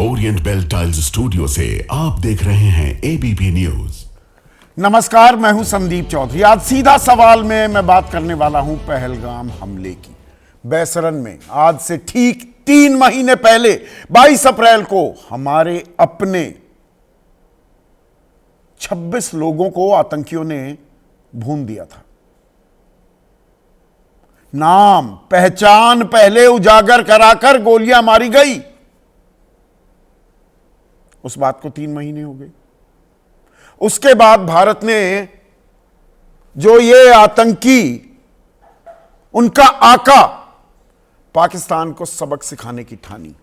Orient bell tiles studio से आप देख रहे हैं एबीपी न्यूज। नमस्कार, मैं हूं संदीप चौधरी। आज सीधा सवाल में मैं बात करने वाला हूं पहलगाम हमले की। बैसरन में आज से ठीक 3 महीने पहले 22 अप्रैल को हमारे अपने 26 लोगों को आतंकियों ने भून दिया था। नाम पहचान पहले उजागर कराकर गोलियां मारी गई। उस बात को 3 महीने हो गए। उसके बाद भारत ने जो ये आतंकी, उनका आका पाकिस्तान को सबक सिखाने की ठानी।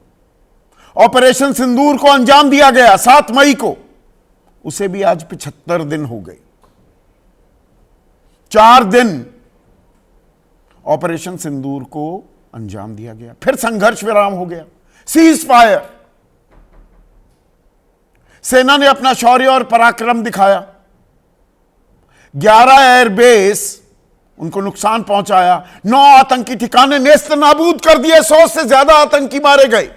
ऑपरेशन सिंदूर को अंजाम दिया गया 7 मई को। उसे भी आज 75 दिन हो गए। 4 दिन ऑपरेशन सिंदूर को अंजाम दिया गया, फिर संघर्ष विराम हो गया, सीज फायर। सेना ने अपना शौर्य और पराक्रम दिखाया। 11 एयरबेस उनको नुकसान पहुंचाया। 9 आतंकी ठिकाने नेस्त नाबूद कर दिए। 100 से ज्यादा आतंकी मारे गए।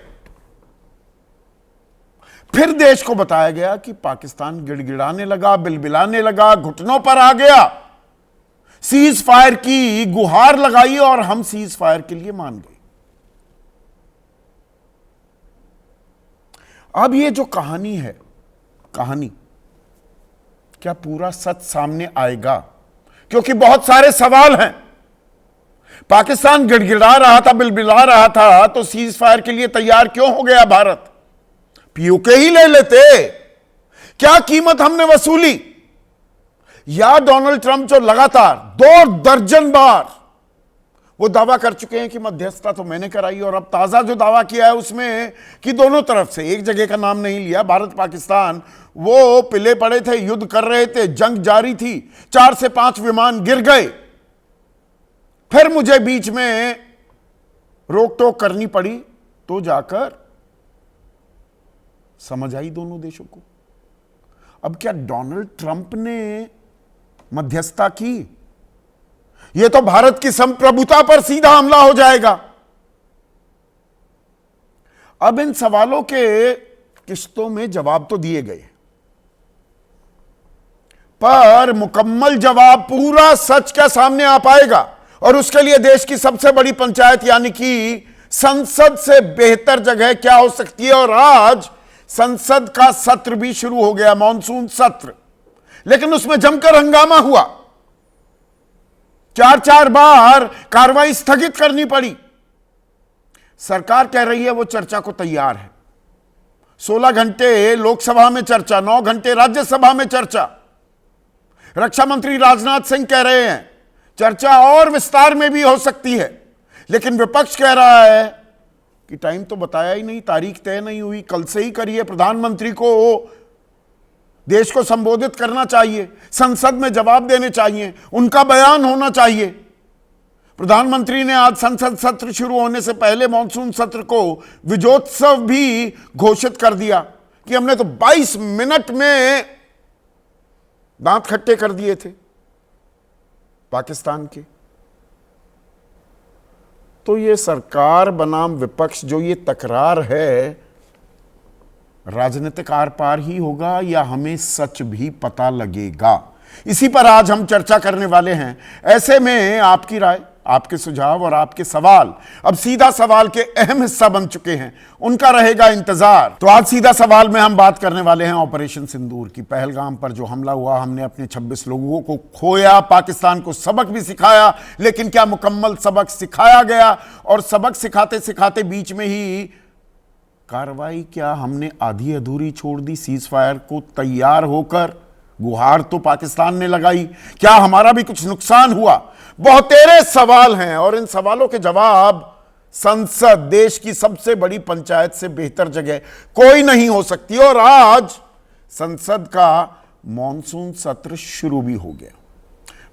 फिर देश को बताया गया कि पाकिस्तान गिड़गिड़ाने लगा, बिलबिलाने लगा, घुटनों पर आ गया, सीज फायर की गुहार लगाई और हम सीज फायर के लिए मान गए। अब ये जो कहानी है, क्या पूरा सच सामने आएगा? क्योंकि बहुत सारे सवाल हैं। पाकिस्तान गिड़गिड़ा रहा था, बिलबिला रहा था, तो सीज फायर के लिए तैयार क्यों हो गया भारत? पीओके ही ले लेते। क्या कीमत हमने वसूली? या डोनाल्ड ट्रंप जो लगातार 2 दर्जन बार वो दावा कर चुके हैं कि मध्यस्थता तो मैंने कराई, और अब ताजा जो दावा किया है उसमें कि दोनों तरफ से, एक जगह का नाम नहीं लिया, भारत पाकिस्तान वो पिले पड़े थे, युद्ध कर रहे थे, जंग जारी थी, 4 से 5 विमान गिर गए, फिर मुझे बीच में रोक टोक करनी पड़ी, तो जाकर समझ आई दोनों देशों को। अब क्या डोनाल्ड ट्रंप ने मध्यस्थता की? यह तो भारत की संप्रभुता पर सीधा हमला हो जाएगा। अब इन सवालों के किस्तों में जवाब तो दिए गए, पर मुकम्मल जवाब, पूरा सच क्या सामने आ पाएगा? और उसके लिए देश की सबसे बड़ी पंचायत यानी कि संसद से बेहतर जगह क्या हो सकती है? और आज संसद का सत्र भी शुरू हो गया, मॉनसून सत्र, लेकिन उसमें जमकर हंगामा हुआ। 4 बार कार्रवाई स्थगित करनी पड़ी। सरकार कह रही है वो चर्चा को तैयार है। 16 घंटे लोकसभा में चर्चा, 9 घंटे राज्यसभा में चर्चा। रक्षा मंत्री राजनाथ सिंह कह रहे हैं चर्चा और विस्तार में भी हो सकती है, लेकिन विपक्ष कह रहा है कि टाइम तो बताया ही नहीं, तारीख तय नहीं हुई, कल से ही करिए। प्रधानमंत्री को देश को संबोधित करना चाहिए, संसद में जवाब देने चाहिए, उनका बयान होना चाहिए। प्रधानमंत्री ने आज संसद सत्र शुरू होने से पहले मॉनसून सत्र को विजयोत्सव भी घोषित कर दिया कि हमने तो 22 मिनट में दांत खट्टे कर दिए थे पाकिस्तान के। तो ये सरकार बनाम विपक्ष जो ये तकरार है, राजनीतिक आर पार ही होगा या हमें सच भी पता लगेगा? इसी पर आज हम चर्चा करने वाले हैं। ऐसे में आपकी राय, आपके सुझाव और आपके सवाल अब सीधा सवाल के अहम हिस्सा बन चुके हैं। उनका रहेगा इंतजार। तो आज सीधा सवाल में हम बात करने वाले हैं ऑपरेशन सिंदूर की। पहलगाम पर जो हमला हुआ, हमने अपने 26 लोगों को खोया, पाकिस्तान को सबक भी सिखाया, लेकिन क्या मुकम्मल सबक सिखाया गया? और सबक सिखाते सिखाते बीच में ही कार्रवाई क्या हमने आधी अधूरी छोड़ दी? सीज फायर को तैयार होकर गुहार तो पाकिस्तान ने लगाई, क्या हमारा भी कुछ नुकसान हुआ? बहुतेरे सवाल हैं और इन सवालों के जवाब संसद, देश की सबसे बड़ी पंचायत से बेहतर जगह कोई नहीं हो सकती। और आज संसद का मॉनसून सत्र शुरू भी हो गया।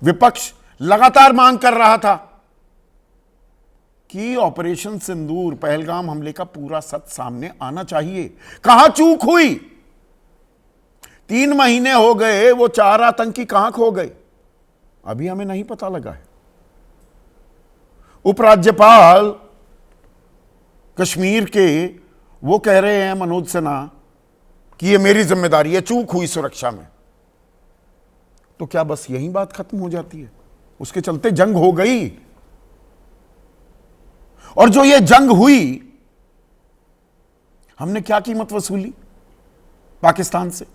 विपक्ष लगातार मांग कर रहा था कि ऑपरेशन सिंदूर, पहलगाम हमले का पूरा सच सामने आना चाहिए। कहां चूक हुई? 3 महीने हो गए, वो 4 आतंकी कहां खो गए? अभी हमें नहीं पता लगा है। उपराज्यपाल कश्मीर के वो कह रहे हैं मनोज सिन्हा कि ये मेरी जिम्मेदारी है, चूक हुई सुरक्षा में, तो क्या बस यही बात खत्म हो जाती है? उसके चलते जंग हो गई, और जो ये जंग हुई, हमने क्या कीमत वसूली पाकिस्तान से?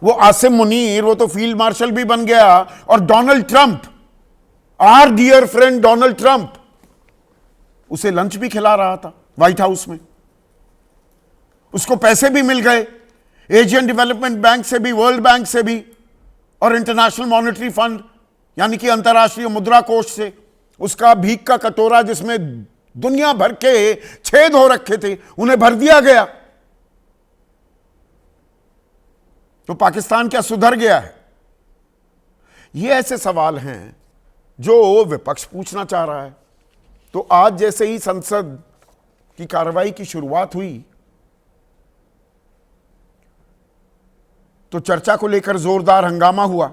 वो आसिम मुनीर, वो तो फील्ड मार्शल भी बन गया, और Donald Trump, are dear friend Donald Trump, उसे लंच भी खिला रहा था व्हाइट हाउस में, उसको पैसे भी मिल गए एशियन डेवलपमेंट बैंक से भी, वर्ल्ड बैंक से भी, और इंटरनेशनल मॉनेटरी फंड यानी कि अंतर्राष्ट्रीय मुद्रा कोष से। उसका भीख का कटोरा जिसमें दुनिया भर के छेद हो रखे थे, उन्हें भर दिया गया। तो पाकिस्तान क्या सुधर गया है? ये ऐसे सवाल हैं जो विपक्ष पूछना चाह रहा है। तो आज जैसे ही संसद की कार्रवाई की शुरुआत हुई, तो चर्चा को लेकर जोरदार हंगामा हुआ।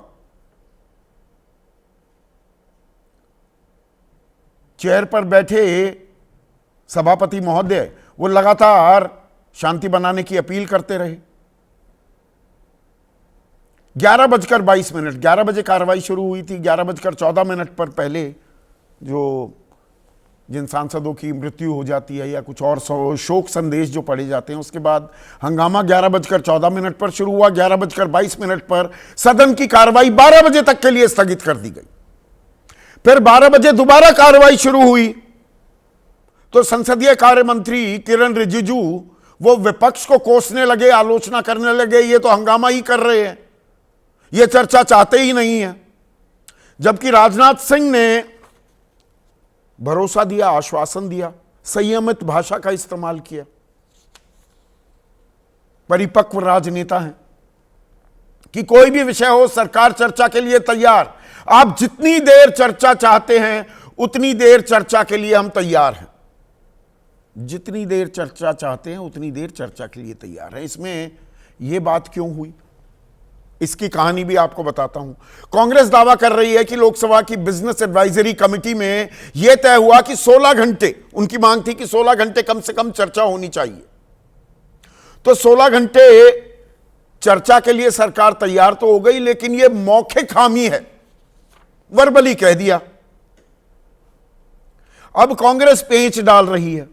चेयर पर बैठे सभापति महोदय वो लगातार शांति बनाने की अपील करते रहे। 11:22, 11 बजे कार्रवाई शुरू हुई थी। 11:14 पर पहले जिन सांसदों की मृत्यु हो जाती है या कुछ और शोक संदेश जो पढ़े जाते हैं, उसके बाद हंगामा 11:14 पर शुरू हुआ। 11:22 पर सदन की कार्रवाई 12 बजे तक के लिए स्थगित कर दी गई। फिर 12 बजे दोबारा कार्रवाई शुरू हुई, तो संसदीय कार्य मंत्री किरण रिजिजू वो विपक्ष को कोसने लगे, आलोचना करने लगे, ये तो हंगामा ही कर रहे हैं, ये चर्चा चाहते ही नहीं है। जबकि राजनाथ सिंह ने भरोसा दिया, आश्वासन दिया, संयमित भाषा का इस्तेमाल किया। परिपक्व राजनेता हैं कि कोई भी विषय हो, सरकार चर्चा के लिए तैयार। आप जितनी देर चर्चा चाहते हैं उतनी देर चर्चा के लिए हम तैयार हैं। जितनी देर चर्चा चाहते हैं उतनी देर चर्चा के लिए तैयार है। इसमें यह बात क्यों हुई, इसकी कहानी भी आपको बताता हूं। कांग्रेस दावा कर रही है कि लोकसभा की बिजनेस एडवाइजरी कमेटी में यह तय हुआ कि 16 घंटे, उनकी मांग थी कि 16 घंटे कम से कम चर्चा होनी चाहिए। तो 16 घंटे चर्चा के लिए सरकार तैयार तो हो गई, लेकिन यह मौखिक हामी है, वर्बली कह दिया। अब कांग्रेस पेंच डाल रही है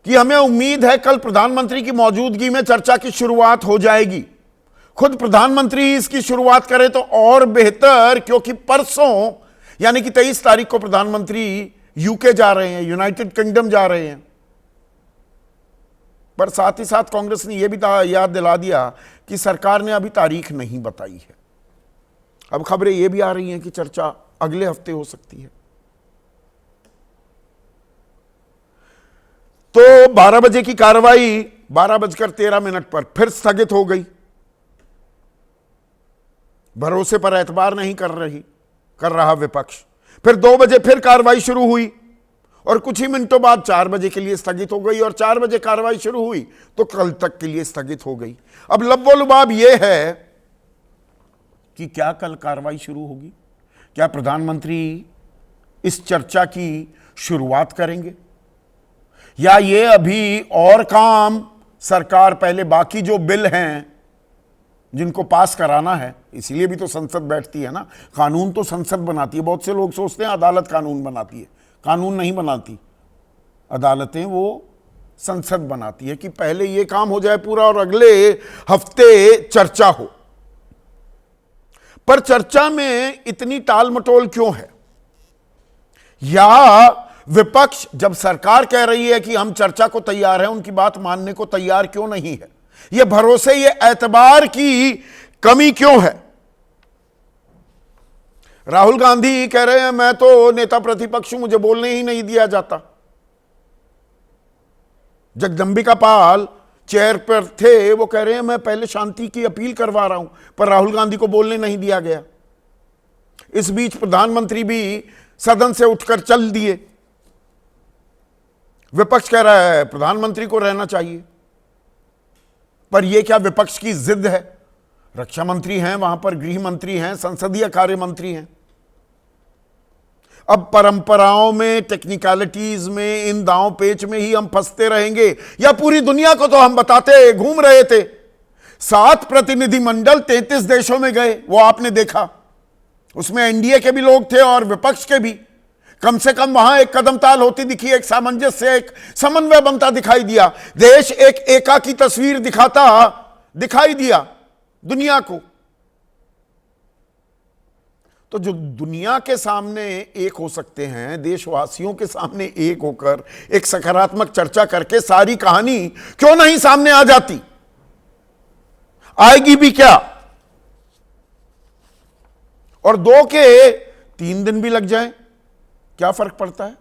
कि हमें उम्मीद है कल प्रधानमंत्री की मौजूदगी में चर्चा की शुरुआत हो जाएगी। खुद प्रधानमंत्री इसकी शुरुआत करें तो और बेहतर, क्योंकि परसों यानी कि 23 तारीख को प्रधानमंत्री यूके जा रहे हैं, यूनाइटेड किंगडम जा रहे हैं। पर साथ ही साथ कांग्रेस ने यह भी याद दिला दिया कि सरकार ने अभी तारीख नहीं बताई है। अब खबरें यह भी आ रही हैं कि चर्चा अगले हफ्ते हो सकती है। तो 12 बजे की कार्रवाई 12:13 पर फिर स्थगित हो गई। भरोसे पर एतबार नहीं कर रहा विपक्ष। फिर 2 बजे फिर कार्रवाई शुरू हुई, और कुछ ही मिनटों बाद 4 बजे के लिए स्थगित हो गई, और 4 बजे कार्रवाई शुरू हुई तो कल तक के लिए स्थगित हो गई। अब लब्बो-लुबाब यह है कि क्या कल कार्रवाई शुरू होगी? क्या प्रधानमंत्री इस चर्चा की शुरुआत करेंगे, या ये अभी और काम सरकार पहले बाकी जो बिल हैं जिनको पास कराना है, इसीलिए भी तो संसद बैठती है ना, कानून तो संसद बनाती है। बहुत से लोग सोचते हैं अदालत कानून बनाती है, कानून नहीं बनाती, अदालतें वो संसद बनाती है कि पहले ये काम हो जाए पूरा और अगले हफ्ते चर्चा हो। पर चर्चा में इतनी टाल मटोल क्यों है? या विपक्ष जब सरकार कह रही है कि हम चर्चा को तैयार हैं, उनकी बात मानने को तैयार क्यों नहीं है? यह भरोसे, यह एतबार की कमी क्यों है? राहुल गांधी कह रहे हैं मैं तो नेता प्रतिपक्ष हूं, मुझे बोलने ही नहीं दिया जाता। जगदंबिका पाल चेयर पर थे, वो कह रहे हैं मैं पहले शांति की अपील करवा रहा हूं, पर राहुल गांधी को बोलने नहीं दिया गया। इस बीच प्रधानमंत्री भी सदन से उठकर चल दिए। विपक्ष कह रहा है प्रधानमंत्री को रहना चाहिए, पर यह क्या विपक्ष की जिद है? रक्षा मंत्री हैं वहां पर, गृह मंत्री हैं, संसदीय कार्य मंत्री हैं। अब परंपराओं में, टेक्निकलिटीज में, इन दांव पेच में ही हम फंसते रहेंगे, या पूरी दुनिया को तो हम बताते घूम रहे थे। 7 प्रतिनिधिमंडल 33 देशों में गए, वो आपने देखा। उसमें एनडीए के भी लोग थे और विपक्ष के भी। कम से कम वहां एक कदम ताल होती दिखी, एक सामंजस्य, एक समन्वय बनता दिखाई दिया। देश एक एका की तस्वीर दिखाई दिया दुनिया को। तो जो दुनिया के सामने एक हो सकते हैं, देशवासियों के सामने एक होकर एक सकारात्मक चर्चा करके सारी कहानी क्यों नहीं सामने आ जाती? आएगी भी क्या? और 2 के 3 दिन भी लग जाए, क्या फर्क पड़ता है?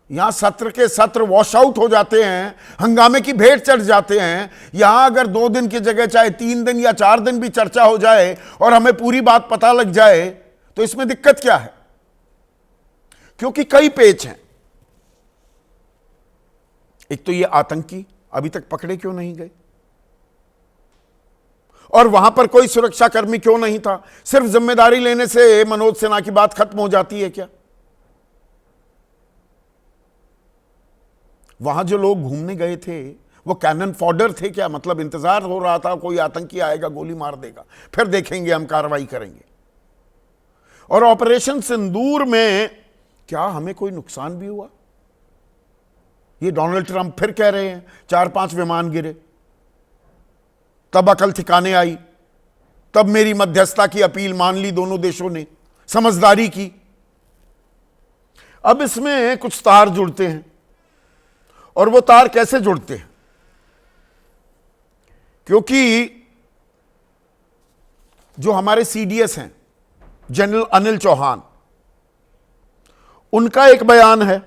यहां सत्र के सत्र वॉश आउट हो जाते हैं, हंगामे की भेंट चढ़ जाते हैं। यहां अगर 2 दिन की जगह चाहे 3 दिन या 4 दिन भी चर्चा हो जाए और हमें पूरी बात पता लग जाए, तो इसमें दिक्कत क्या है? क्योंकि कई पेच हैं। एक तो ये आतंकी अभी तक पकड़े क्यों नहीं गए, और वहां पर कोई सुरक्षाकर्मी क्यों नहीं था? सिर्फ जिम्मेदारी लेने से मनोज सिन्हा की बात खत्म हो जाती है क्या? वहां जो लोग घूमने गए थे वो कैनन फॉडर थे क्या? मतलब इंतजार हो रहा था कोई आतंकी आएगा, गोली मार देगा, फिर देखेंगे, हम कार्रवाई करेंगे। और ऑपरेशन सिंदूर में क्या हमें कोई नुकसान भी हुआ? ये डोनाल्ड ट्रंप फिर कह रहे हैं 4-5 विमान गिरे, तब अकल ठिकाने आई, तब मेरी मध्यस्थता की अपील मान ली दोनों देशों ने, समझदारी की। अब इसमें कुछ तार जुड़ते हैं, और वो तार कैसे जुड़ते हैं? क्योंकि जो हमारे सीडीएस हैं, जनरल अनिल चौहान, उनका एक बयान है,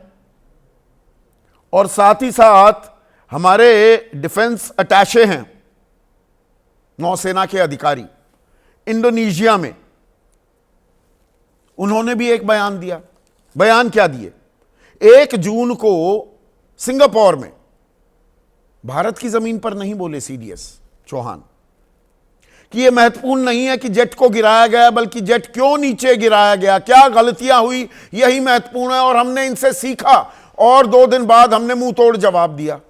और साथ ही साथ हमारे डिफेंस अटैचे हैं, नौसेना के अधिकारी इंडोनेशिया में, उन्होंने भी एक बयान दिया। बयान क्या दिए? 1 जून को सिंगापुर में, भारत की जमीन पर नहीं बोले सीडीएस चौहान, कि यह महत्वपूर्ण नहीं है कि जेट को गिराया गया, बल्कि जेट क्यों नीचे गिराया गया, क्या गलतियां हुई, यही महत्वपूर्ण है, और हमने इनसे सीखा। और 2 दिन बाद हमने मुंह तोड़ जवाब दिया।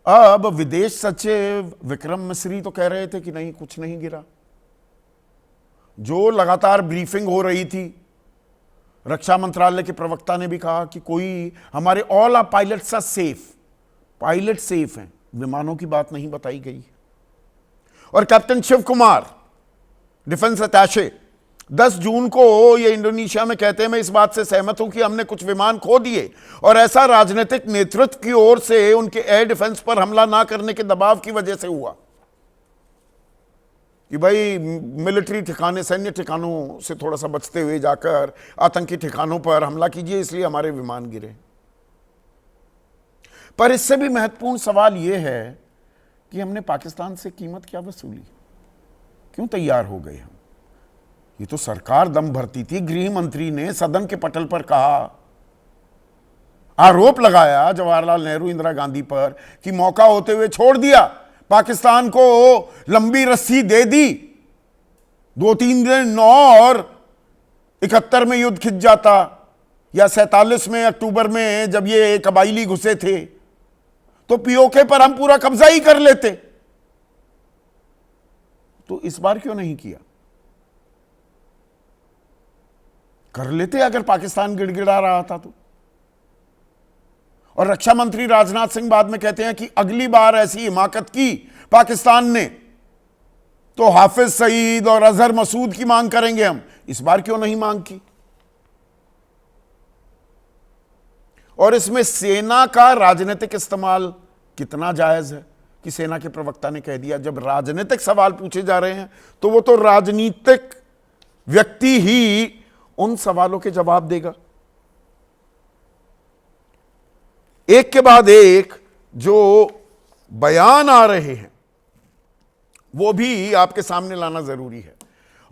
अब विदेश सचिव विक्रम मिस्री तो कह रहे थे कि नहीं, कुछ नहीं गिरा। जो लगातार ब्रीफिंग हो रही थी, रक्षा मंत्रालय के प्रवक्ता ने भी कहा कि कोई हमारे all are pilots are safe, pilot safe हैं, विमानों की बात नहीं बताई गई। और captain Shiv Kumar, defence attache, 10 जून को ये इंडोनेशिया में कहते हैं, मैं इस बात से सहमत हूं कि हमने कुछ विमान खो दिए, और ऐसा राजनीतिक नेतृत्व की ओर से उनके एयर डिफेंस पर हमला ना करने के दबाव की वजह से हुआ, कि भाई मिलिट्री ठिकाने, सैन्य ठिकानों से थोड़ा सा बचते हुए जाकर आतंकी ठिकानों पर हमला कीजिए, इसलिए हमारे विमान गिरे। पर इससे भी महत्वपूर्ण सवाल यह है कि हमने पाकिस्तान से कीमत क्या वसूली, क्यों तैयार हो गए हम? ये तो सरकार दम भरती थी। गृह मंत्री ने सदन के पटल पर कहा, आरोप लगाया जवाहरलाल नेहरू, इंदिरा गांधी पर कि मौका होते हुए छोड़ दिया, पाकिस्तान को लंबी रस्सी दे दी, 2-3 दिन और 71 में युद्ध खिंच जाता, या 47 में अक्टूबर में जब ये कबाइली घुसे थे, तो पीओके पर हम पूरा कब्जा ही कर लेते। तो इस बार क्यों नहीं किया? कर लेते अगर पाकिस्तान गिड़गिड़ा रहा था तो। और रक्षा मंत्री राजनाथ सिंह बाद में कहते हैं कि अगली बार ऐसी हिमाकत की पाकिस्तान ने तो हाफिज सईद और अजहर मसूद की मांग करेंगे हम। इस बार क्यों नहीं मांग की? और इसमें सेना का राजनीतिक इस्तेमाल कितना जायज है कि सेना के प्रवक्ता ने कह दिया, जब राजनीतिक सवाल पूछे जा रहे हैं तो वो तो राजनीतिक व्यक्ति ही उन सवालों के जवाब देगा। एक के बाद एक जो बयान आ रहे हैं वो भी आपके सामने लाना जरूरी है।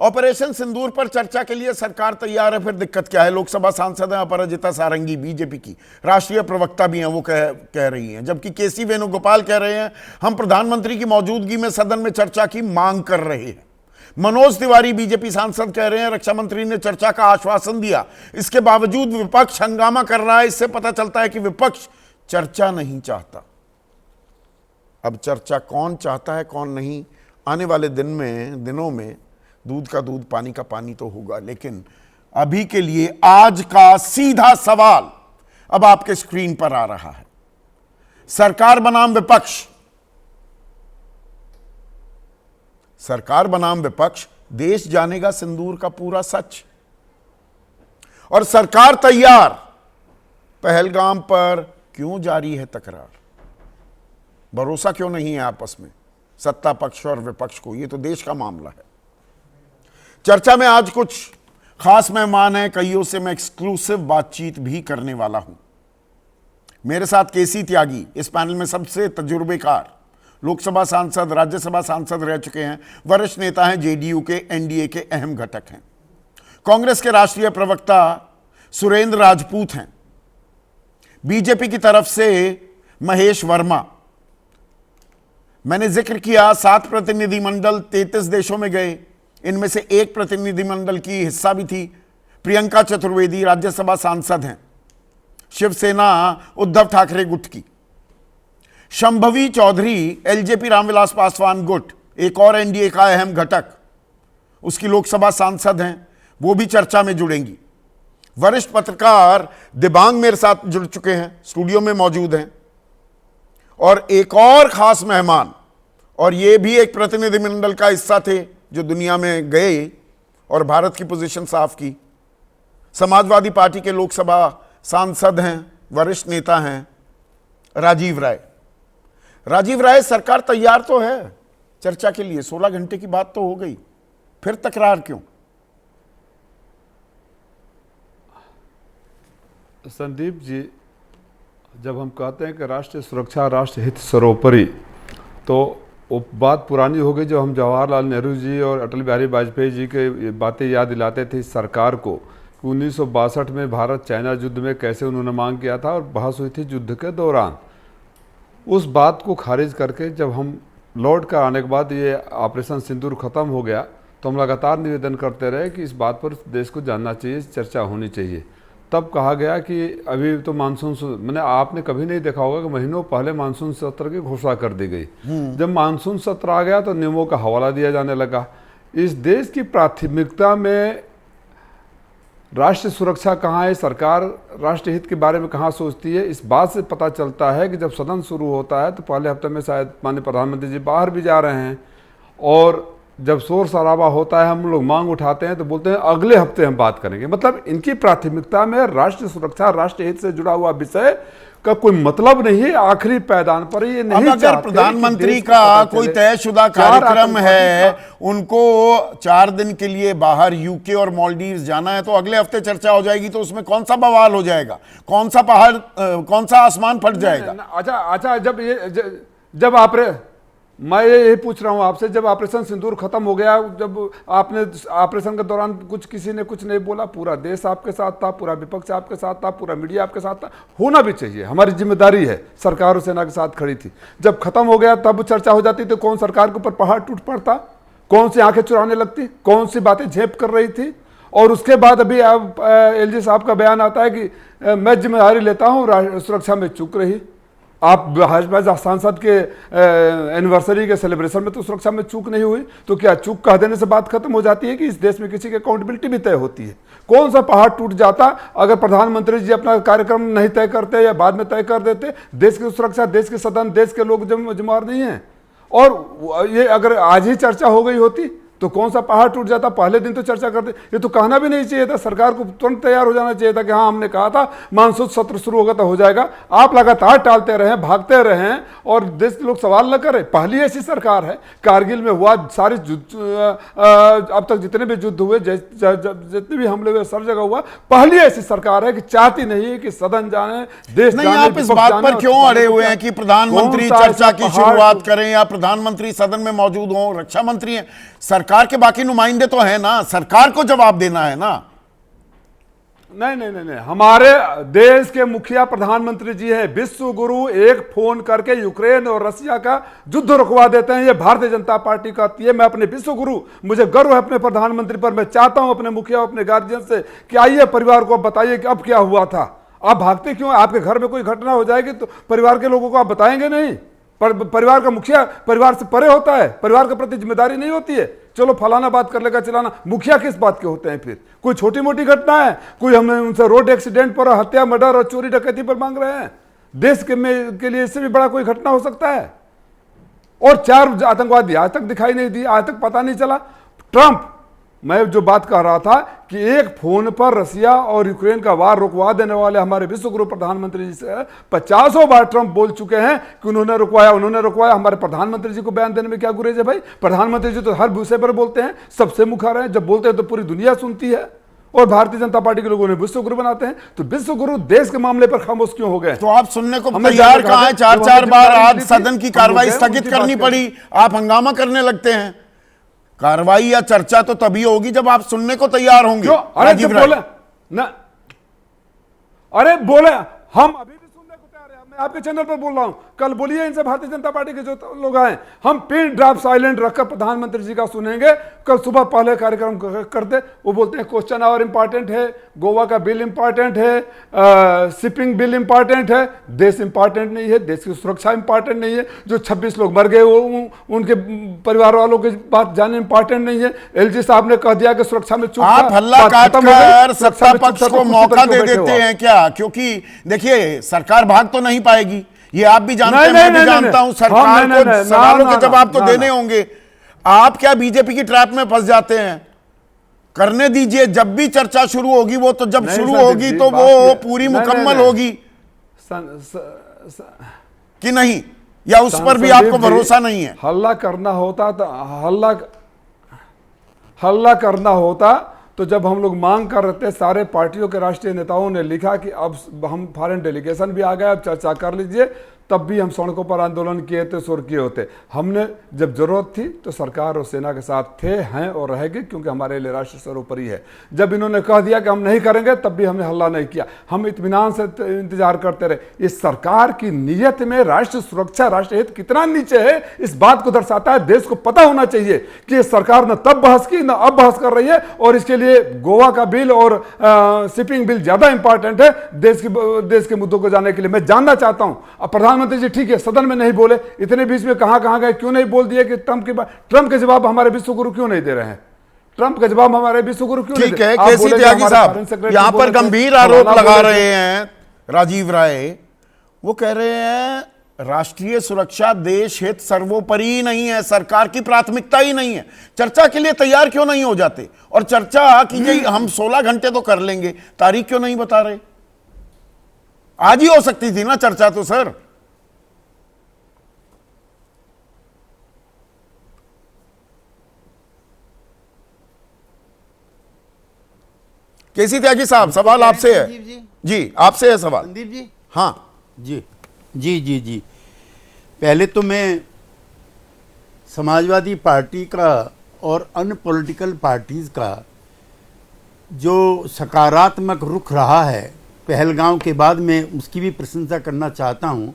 ऑपरेशन सिंदूर पर चर्चा के लिए सरकार तैयार है, फिर दिक्कत क्या है? लोकसभा सांसद हैं अपराजिता सारंगी, बीजेपी की राष्ट्रीय प्रवक्ता भी हैं, वो कह रही हैं, जबकि केसी वेणुगोपाल कह रहे हैं हम प्रधानमंत्री की मौजूदगी में सदन में चर्चा की मांग कर रहे हैं। मनोज तिवारी बीजेपी सांसद कह रहे हैं रक्षा मंत्री ने चर्चा का आश्वासन दिया, इसके बावजूद विपक्ष हंगामा कर रहा है। इससे पता चलता है कि विपक्ष चर्चा नहीं चाहता। अब चर्चा कौन चाहता है कौन नहीं, आने वाले दिनों में दूध का दूध पानी का पानी तो होगा। लेकिन अभी के लिए आज का सीधा सवाल अब आपके स्क्रीन पर आ रहा है। सरकार बनाम विपक्ष, सरकार बनाम विपक्ष, देश जानेगा सिंदूर का पूरा सच। और सरकार तैयार, पहलगाम पर क्यों जारी है तकरार? भरोसा क्यों नहीं है आपस में सत्ता पक्ष और विपक्ष को? यह तो देश का मामला है। चर्चा में आज कुछ खास मेहमान हैं, कईयों से मैं एक्सक्लूसिव बातचीत भी करने वाला हूं। मेरे साथ केसी त्यागी, इस पैनल में सबसे तजुर्बेकार, लोकसभा सांसद, राज्यसभा सांसद रह चुके हैं, वरिष्ठ नेता हैं, जेडीयू के एनडीए के अहम घटक हैं। कांग्रेस के राष्ट्रीय प्रवक्ता सुरेंद्र राजपूत हैं। बीजेपी की तरफ से महेश वर्मा। मैंने जिक्र किया 7 प्रतिनिधिमंडल 33 देशों में गए, इनमें से एक प्रतिनिधिमंडल की हिस्सा भी थी प्रियंका चतुर्वेदी, राज्यसभा सांसद हैं, शिवसेना उद्धव ठाकरे गुट की। शंभवी चौधरी एलजेपी रामविलास पासवान गुट, एक और एनडीए का अहम घटक, उसकी लोकसभा सांसद हैं, वो भी चर्चा में जुड़ेंगी। वरिष्ठ पत्रकार दिबांग मेरे साथ जुड़ चुके हैं, स्टूडियो में मौजूद हैं। और एक और खास मेहमान, और ये भी एक प्रतिनिधिमंडल का हिस्सा थे जो दुनिया में गए और भारत की पोजीशन साफ की, समाजवादी पार्टी के लोकसभा सांसद हैं, वरिष्ठ नेता हैं, राजीव राय। राजीव राय, सरकार तैयार तो है चर्चा के लिए, 16 घंटे की बात तो हो गई, फिर तकरार क्यों? संदीप जी, जब हम कहते हैं कि राष्ट्रीय सुरक्षा राष्ट्र हित सर्वोपरि, तो वो बात पुरानी हो गई जो हम जवाहरलाल नेहरू जी और अटल बिहारी वाजपेयी जी के बातें याद दिलाते थे सरकार को कि 1962 में भारत चाइना युद्ध में कैसे उन्होंने मांग किया था और बहस हुई थी युद्ध के दौरान। उस बात को खारिज करके जब हम लौट कर आने के बाद ये ऑपरेशन सिंदूर ख़त्म हो गया, तो हम लगातार निवेदन करते रहे कि इस बात पर देश को जानना चाहिए, चर्चा होनी चाहिए। तब कहा गया कि अभी तो मानसून, मैंने आपने कभी नहीं देखा होगा कि महीनों पहले मानसून सत्र की घोषणा कर दी गई। जब मानसून सत्र आ गया तो नियमों का हवाला दिया जाने लगा। इस देश की प्राथमिकता में राष्ट्रीय सुरक्षा कहाँ है, सरकार राष्ट्रीय हित के बारे में कहाँ सोचती है, इस बात से पता चलता है कि जब सदन शुरू होता है तो पहले हफ्ते में शायद माननीय प्रधानमंत्री जी बाहर भी जा रहे हैं, और जब शोर शराबा होता है हम लोग मांग उठाते हैं तो बोलते हैं अगले हफ्ते हम बात करेंगे। मतलब इनकी प्राथमिकता में राष्ट्रीय सुरक्षा राष्ट्रीय हित से जुड़ा हुआ विषय का कोई मतलब नहीं है। आखिरी पैदान पर ये नहीं, अगर प्रधानमंत्री का कोई तयशुदा कार्यक्रम है, उनको 4 दिन के लिए बाहर यूके और मालदीव्स जाना है, तो अगले हफ्ते चर्चा हो जाएगी, तो उसमें कौन सा बवाल हो जाएगा, कौन सा पहाड़, कौन सा आसमान फट जाएगा? अच्छा, जब आप मैं ये पूछ रहा हूँ आपसे, जब ऑपरेशन सिंदूर खत्म हो गया, जब आपने ऑपरेशन के दौरान किसी ने कुछ नहीं बोला, पूरा देश आपके साथ था, पूरा विपक्ष आपके साथ था, पूरा मीडिया आपके साथ था, होना भी चाहिए, हमारी जिम्मेदारी है, सरकार और सेना के साथ खड़ी थी। जब खत्म हो गया तब चर्चा हो जाती तो कौन सरकार के ऊपर पहाड़ टूट पड़ता, कौन सी आंखें चुराने लगती, कौन सी बातें झेप कर रही थी। और उसके बाद अभी अब एलजी साहब का बयान आता है कि मैं जिम्मेदारी लेता हूँ, सुरक्षा में चूक रही। आप भाजपा सांसद के एनिवर्सरी के सेलिब्रेशन में तो सुरक्षा में चूक नहीं हुई, तो क्या चूक कह देने से बात खत्म हो जाती है कि इस देश में किसी की अकाउंटेबिलिटी भी तय होती है? कौन सा पहाड़ टूट जाता अगर प्रधानमंत्री जी अपना कार्यक्रम नहीं तय करते या बाद में तय कर देते? देश की सुरक्षा, देश के सदन, देश के लोग जिम्मेवार नहीं है। और ये अगर आज ही चर्चा हो गई होती तो कौन सा पहाड़ टूट जाता? पहले दिन तो चर्चा करते। ये तो कहना भी नहीं चाहिए था, सरकार को तुरंत तैयार हो जाना चाहिए था कि हाँ हमने कहा था मानसून सत्र शुरू होगा तो हो जाएगा। आप लगातार टालते रहे, भागते रहे और देश के लोग सवाल न करें। पहली ऐसी सरकार है, कारगिल में हुआ, सारे अब तक जितने भी युद्ध हुए, जितने भी हमले हुए, सब जगह हुआ, पहली ऐसी सरकार है कि चाहती नहीं है कि सदन जाने, देश नहीं। आप इस बात पर क्यों अड़े हुए हैं कि प्रधानमंत्री चर्चा की शुरुआत करें या प्रधानमंत्री सदन में मौजूद हों? रक्षा मंत्री हैं, सरकार सरकार के बाकी नुमाइंदे तो हैं ना, सरकार को जवाब देना है ना। नहीं, हमारे देश के मुखिया प्रधानमंत्री जी है, विश्व गुरु एक फोन करके यूक्रेन और रसिया का युद्ध रुकवा देते हैं। ये भारतीय जनता पार्टी का है। मैं अपने विश्व गुरु, मुझे गर्व है अपने प्रधानमंत्री पर। मैं चाहता हूं अपने मुखिया, अपने गार्जियन से कि आइए परिवार को बताइए कि अब क्या हुआ था। आप भागते क्यों? आपके घर में कोई घटना हो जाएगी तो परिवार के लोगों को आप बताएंगे नहीं? परिवार का मुखिया परिवार से परे होता है, परिवार के प्रति जिम्मेदारी नहीं होती है। चलो फलाना बात कर लेगा, चलाना। मुखिया किस बात के होते हैं फिर? कोई छोटी मोटी घटना है, कोई हमने उनसे रोड एक्सीडेंट पर, हत्या, मर्डर और चोरी डकैती पर मांग रहे हैं? देश के लिए इससे भी बड़ा कोई घटना हो सकता है? और 4 आतंकवादी आज तक दिखाई नहीं दिए, आज तक पता नहीं चला। ट्रंप, मैं जो बात कह रहा था कि एक फोन पर रसिया और यूक्रेन का वार रुकवा देने वाले हमारे विश्व गुरु प्रधानमंत्री जी से 50 बार ट्रंप बोल चुके हैं कि उन्होंने रुकवाया। हमारे प्रधानमंत्री जी को बयान देने में क्या गुरेज है भाई? प्रधानमंत्री जी तो हर विषय पर बोलते हैं, सबसे मुखर हैं। जब बोलते हैं तो पूरी दुनिया सुनती है। और भारतीय जनता पार्टी के लोगों ने विश्व गुरु बनाते हैं। तो विश्व गुरु देश के मामले पर खामोश क्यों हो गए? तो आप सुनने को तैयार कहां है? 4 बार आज सदन की कार्रवाई स्थगित करनी पड़ी, आप हंगामा करने लगते हैं। कार्रवाई या चर्चा तो तभी होगी जब आप सुनने को तैयार होंगे। अरे जब बोले ना, अरे बोले हम अभी भी सुनने को तैयार हैं। मैं आपके चैनल पर बोल रहा हूं, कल बोलिए इनसे, भारतीय जनता पार्टी के जो लोग आए, हम पिन ड्रॉप साइलेंट रखकर प्रधानमंत्री जी का सुनेंगे। कल सुबह पहले कार्यक्रम करते, वो बोलते हैं क्वेश्चन आवर इंपॉर्टेंट है, गोवा का बिल इंपॉर्टेंट है, शिपिंग बिल इंपॉर्टेंट है। देश इंपॉर्टेंट नहीं है, देश की सुरक्षा इंपॉर्टेंट नहीं है। जो 26 लोग मर गए वो उनके परिवार वालों की बात जाने इंपॉर्टेंट नहीं है। एलजी साहब ने कह दिया कि सुरक्षा में चूक, आप हल्ला काटकर सत्ता पक्ष को मौका दे देते हैं क्या? क्योंकि देखिए सरकार भाग तो नहीं पाएगी, ये आप भी जानते हैं, मैं भी जानता हूं। सरकार को सवालों के जवाब तो देने होंगे। आप क्या बीजेपी की ट्रैप में फंस जाते हैं? करने दीजिए, जब भी चर्चा शुरू होगी, वो तो जब शुरू होगी तो वो पूरी मुकम्मल होगी कि नहीं, या उस पर भी आपको भरोसा नहीं है? हल्ला करना होता तो हल्ला करना होता तो जब हम लोग मांग कर रहे थे, सारे पार्टियों के राष्ट्रीय नेताओं ने लिखा कि अब हम फॉरेन डेलीगेशन भी आ गए, अब चर्चा कर लीजिए, तब भी हम सड़कों पर आंदोलन किए थे, शोर किए होते। हमने जब जरूरत थी तो सरकार और सेना के साथ थे, हैं और रहेंगे, क्योंकि हमारे लिए राष्ट्र सर्वोपरि है। जब इन्होंने कह दिया कि हम नहीं करेंगे, तब भी हमने हल्ला नहीं किया। हम इत्मीनान से इंतजार करते रहे। इस सरकार की नीयत में राष्ट्र सुरक्षा, राष्ट्र हित कितना नीचे है, इस बात को दर्शाता है। देश को पता होना चाहिए कि इस सरकार ने तब बहस की, न अब बहस कर रही है, और इसके लिए गोवा का बिल और शिपिंग बिल ज्यादा इंपॉर्टेंट है देश के मुद्दों को जानने के लिए। मैं जानना चाहता हूं, अब प्रधानमंत्री जी ठीक है सदन में नहीं बोले, इतने बीच में कहां गए, क्यों नहीं बोल दिए कि ट्रंप के जवाब हमारे विश्व गुरु क्यों नहीं दे रहे हैं? ट्रंप का जवाब हमारे विश्व गुरु क्यों नहीं दे? ठीक है, केसी त्यागी साहब यहां पर गंभीर आरोप लगा रहे हैं राजीव राय। वो कह रहे हैं राष्ट्रीय सुरक्षा, देश हित सर्वोपरि नहीं है, सरकार की प्राथमिकता ही नहीं है। चर्चा के लिए तैयार क्यों नहीं हो जाते? और चर्चा कीजिए, हम 16 घंटे तो कर लेंगे, तारीख क्यों नहीं बता रहे? आज ही हो सकती थी ना चर्चा तो सर। केसी त्यागी साहब, सवाल आपसे है। जी आपसे है सवाल। संदीप जी। हाँ जी। पहले तो मैं समाजवादी पार्टी का और अन्य पॉलिटिकल पार्टीज का जो सकारात्मक रुख रहा है पहलगांव के बाद, मैं उसकी भी प्रशंसा करना चाहता हूं।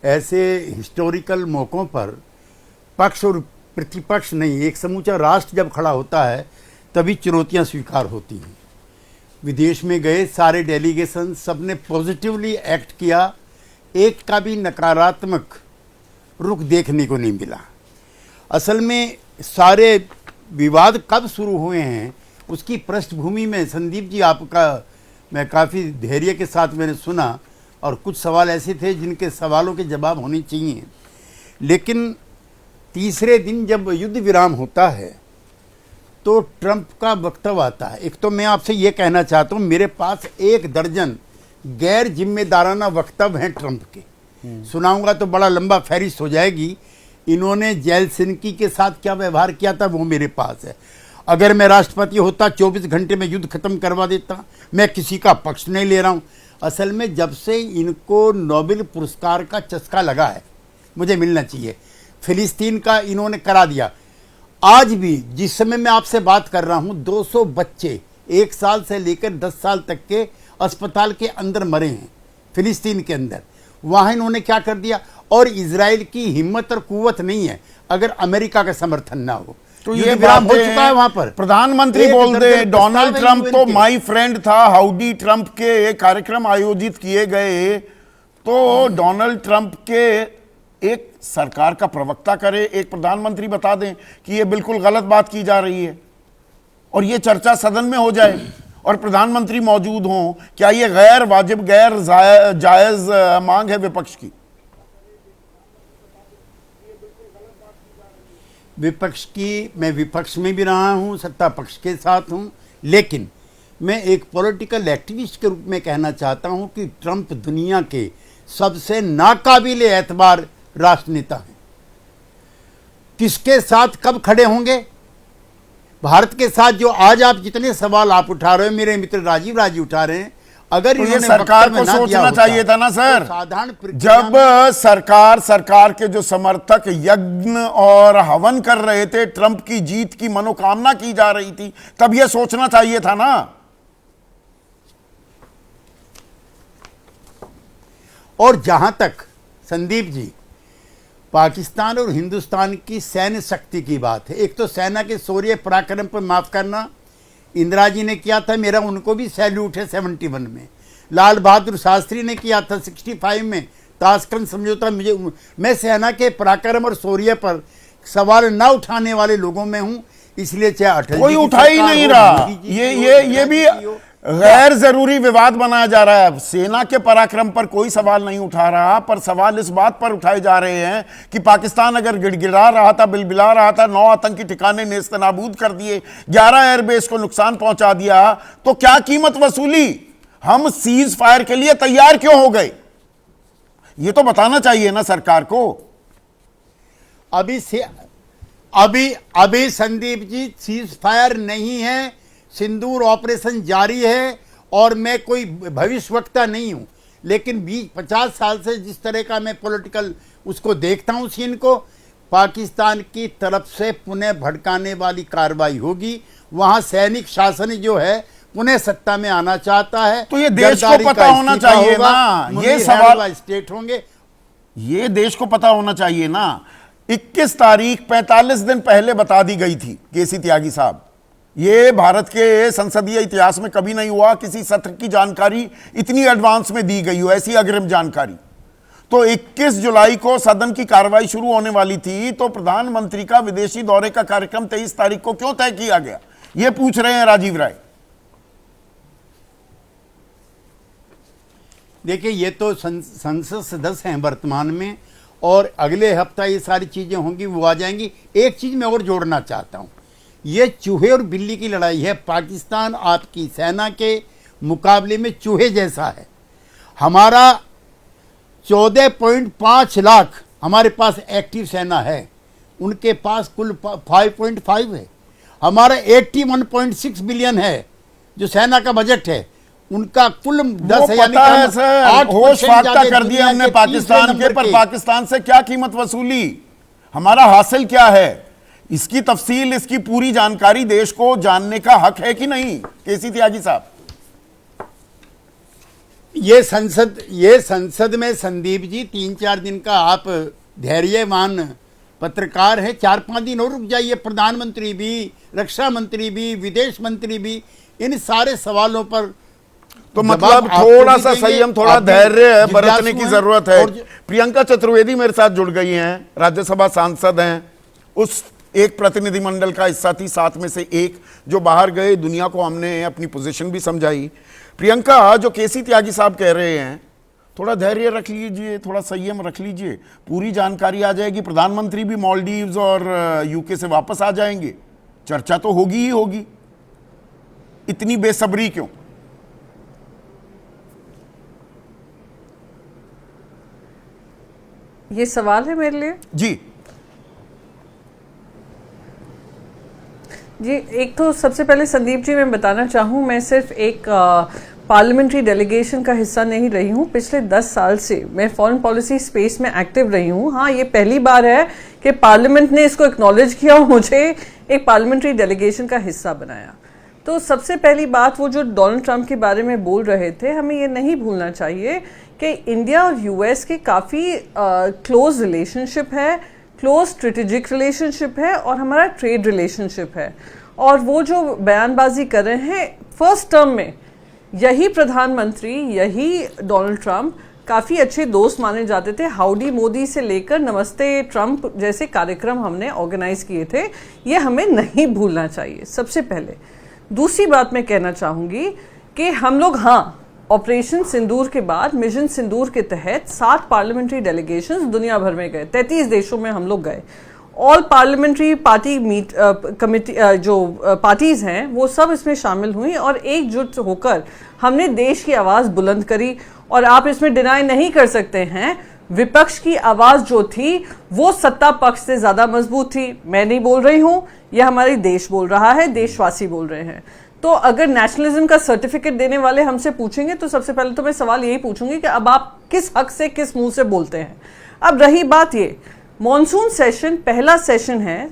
ऐसे हिस्टोरिकल मौक़ों पर पक्ष और प्रतिपक्ष नहीं, एक समूचा राष्ट्र जब खड़ा होता है तभी चुनौतियां स्वीकार होती हैं। विदेश में गए सारे डेलीगेशन, सबने पॉजिटिवली एक्ट किया, एक का भी नकारात्मक रुख देखने को नहीं मिला। असल में सारे विवाद कब शुरू हुए हैं उसकी पृष्ठभूमि में संदीप जी आपका मैं काफ़ी धैर्य के साथ मैंने सुना, और कुछ सवाल ऐसे थे जिनके सवालों के जवाब होने चाहिए। लेकिन तीसरे दिन जब युद्ध विराम होता है तो ट्रंप का वक्तव्य आता है। एक तो मैं आपसे ये कहना चाहता हूँ, मेरे पास 1 दर्जन गैर जिम्मेदाराना वक्तव्य हैं ट्रंप के, सुनाऊंगा तो बड़ा लंबा फहरिस्त हो जाएगी। इन्होंने जेलसिंकी के साथ क्या व्यवहार किया था वो मेरे पास है। अगर मैं राष्ट्रपति होता 24 घंटे में युद्ध खत्म करवा देता। मैं किसी का पक्ष नहीं ले रहा हूँ। असल में जब से इनको नोबेल पुरस्कार का चस्का लगा है, मुझे मिलना चाहिए। फिलिस्तीन का इन्होंने करा दिया। आज भी जिस समय मैं आपसे बात कर रहा हूं 200 बच्चे 1 साल से लेकर 10 साल तक के अस्पताल के अंदर मरे हैं फिलिस्तीन के अंदर। वहां इन्होंने क्या कर दिया, और इजराइल की हिम्मत और कुव्वत नहीं है अगर अमेरिका का समर्थन ना हो। तो युद्ध ये विराम हो बातें चुका है वहां पर। प्रधानमंत्री एक बोल दे, दर्जन डोनाल्ड प्रस्ताव है ट्रंप तो UN के। माई फ्रेंड था, हाउडी ट्रंप के कार्यक्रम आयोजित किए गए, तो डोनाल्ड ट्रंप के एक सरकार का प्रवक्ता करे, एक प्रधानमंत्री बता दें कि ये बिल्कुल गलत बात की जा रही है और ये चर्चा सदन में हो जाए और प्रधानमंत्री मौजूद हों, क्या ये गैर वाजिब, गैर जायज मांग है विपक्ष की? विपक्ष की, मैं विपक्ष में भी रहा हूं, सत्ता पक्ष के साथ हूं, लेकिन मैं एक पॉलिटिकल एक्टिविस्ट के रूप में कहना चाहता हूं कि ट्रंप दुनिया के सबसे नाकाबिल एतबार राष्ट्रनेता हैं। किसके साथ कब खड़े होंगे, भारत के साथ जो आज आप जितने सवाल आप उठा रहे हो, मेरे मित्र राजीव राजी उठा रहे हैं, अगर तो ये इन्होंने सरकार वक्तव्य को ना दिया सोचना होता, चाहिए था ना सर। तो साधारण प्रक्रिया जब में सरकार के जो समर्थक यज्ञ और हवन कर रहे थे, ट्रंप की जीत की मनोकामना की जा रही थी, तब यह सोचना चाहिए था ना। और जहां तक संदीप जी पाकिस्तान और हिंदुस्तान की सैन्य शक्ति की बात है, एक तो सेना के शौर्य पराक्रम पर माफ करना इंदिरा जी ने किया था, मेरा उनको भी सैल्यूट है 71 में। लाल बहादुर शास्त्री ने किया था 65 में ताशकंद समझौता। मैं सेना के पराक्रम और शौर्य पर सवाल न उठाने वाले लोगों में हूं, इसलिए चाहे अटल कोई जी की उठा ही सरकार नहीं हो, रहा। मोदी जी ये की ये हो, ये भी इंदिरा जी की हो, गैर जरूरी विवाद बनाया जा रहा है। सेना के पराक्रम पर कोई सवाल नहीं उठा रहा, पर सवाल इस बात पर उठाए जा रहे हैं कि पाकिस्तान अगर गिड़गिड़ा रहा था, बिलबिला रहा था, 9 आतंकी ठिकाने नेस्तनाबूद कर दिए, 11 एयरबेस को नुकसान पहुंचा दिया, तो क्या कीमत वसूली? हम सीज फायर के लिए तैयार क्यों हो गए? ये तो बताना चाहिए ना सरकार को। अभी संदीप जी सीज फायर नहीं है, सिंदूर ऑपरेशन जारी है, और मैं कोई भविष्यवक्ता नहीं हूं, लेकिन 20-50 साल से जिस तरह का मैं पॉलिटिकल उसको देखता हूं सीन को, पाकिस्तान की तरफ से पुनः भड़काने वाली कार्रवाई होगी। वहां सैनिक शासन जो है पुनः सत्ता में आना चाहता है, तो ये देश को पता होना चाहिए ना, ये सवाल स्टेट होंगे, ये देश को पता होना चाहिए ना। 21 तारीख 45 दिन पहले बता दी गई थी केसी त्यागी साहब। ये भारत के संसदीय इतिहास में कभी नहीं हुआ किसी सत्र की जानकारी इतनी एडवांस में दी गई हो, ऐसी अग्रिम जानकारी। तो 21 जुलाई को सदन की कार्रवाई शुरू होने वाली थी, तो प्रधानमंत्री का विदेशी दौरे का कार्यक्रम 23 तारीख को क्यों तय किया गया, ये पूछ रहे हैं राजीव राय। देखिए, ये तो संसद सदस्य हैं वर्तमान में, और अगले हफ्ता ये सारी चीजें होंगी, वो आ जाएंगी। एक चीज मैं और जोड़ना चाहता हूं, ये चूहे और बिल्ली की लड़ाई है। पाकिस्तान आपकी सेना के मुकाबले में चूहे जैसा है। हमारा 14.5 लाख हमारे पास एक्टिव सेना है, उनके पास कुल 5.5 है। हमारा 81.6 बिलियन है जो सेना का बजट है, उनका कुल 10 पता है सर, होश फाख्ता कर दिया हमने पाकिस्तान के, पर पाकिस्तान से क्या कीमत वसूली, हमारा हासिल क्या है, इसकी तफसील, इसकी पूरी जानकारी देश को जानने का हक है कि नहीं केसी त्यागी साहब? ये संसद में संदीप जी 3-4 दिन का आप धैर्यवान पत्रकार हैं, 4-5 दिन और रुक जाइए। प्रधानमंत्री भी, रक्षा मंत्री भी, विदेश मंत्री भी, इन सारे सवालों पर तो मतलब थोड़ा सा संयम, थोड़ा धैर्य बरतने की जरूरत है। प्रियंका चतुर्वेदी मेरे साथ जुड़ गई हैं, राज्यसभा सांसद हैं, उस एक प्रतिनिधिमंडल का हिस्सा थी, 7 में से एक जो बाहर गए, दुनिया को हमने अपनी पोजीशन भी समझाई। प्रियंका, जो केसी त्यागी साहब कह रहे हैं, थोड़ा धैर्य रख लीजिए, थोड़ा संयम रख लीजिए, पूरी जानकारी आ जाएगी। प्रधानमंत्री भी मालदीव्स और यूके से वापस आ जाएंगे, चर्चा तो होगी ही होगी, इतनी बेसब्री क्यों? ये सवाल है मेरे लिए जी। जी, एक तो सबसे पहले संदीप जी मैं बताना चाहूँ, मैं सिर्फ एक पार्लियामेंट्री डेलीगेशन का हिस्सा नहीं रही हूँ। पिछले 10 साल से मैं फॉरेन पॉलिसी स्पेस में एक्टिव रही हूँ। हाँ, ये पहली बार है कि पार्लियामेंट ने इसको एक्नॉलेज किया और मुझे एक पार्लियामेंट्री डेलीगेशन का हिस्सा बनाया। तो सबसे पहली बात, वो जो डोनाल्ड ट्रंप के बारे में बोल रहे थे, हमें ये नहीं भूलना चाहिए कि इंडिया और यूएस के काफ़ी क्लोज रिलेशनशिप है, क्लोज स्ट्रेटेजिक रिलेशनशिप है और हमारा ट्रेड रिलेशनशिप है। और वो जो बयानबाजी कर रहे हैं, फर्स्ट टर्म में यही प्रधानमंत्री, यही डोनाल्ड ट्रंप काफ़ी अच्छे दोस्त माने जाते थे। हाउडी मोदी से लेकर नमस्ते ट्रंप जैसे कार्यक्रम हमने ऑर्गेनाइज किए थे, ये हमें नहीं भूलना चाहिए सबसे पहले। दूसरी बात मैं कहना चाहूँगी कि हम लोग, हाँ, ऑपरेशन सिंदूर के बाद मिशन सिंदूर के तहत 7 पार्लियामेंट्री डेलीगेशंस दुनिया भर में गए, 33 देशों में हम लोग गए। ऑल पार्लियामेंट्री पार्टी कमिटी जो पार्टीज़ हैं वो सब इसमें शामिल हुई और एकजुट होकर हमने देश की आवाज़ बुलंद करी। और आप इसमें डिनाई नहीं कर सकते हैं, विपक्ष की आवाज़ जो थी वो सत्ता पक्ष से ज़्यादा मजबूत थी। मैं नहीं बोल रही हूँ, यह हमारी देश बोल रहा है, देशवासी बोल रहे हैं। तो अगर नेशनलिज्म का सर्टिफिकेट देने वाले हमसे पूछेंगे तो सबसे पहले तो मैं सवाल यही पूछूंगी कि अब आप किस हक से, किस मुंह से बोलते हैं। अब रही बात ये, मॉनसून सेशन पहला सेशन है,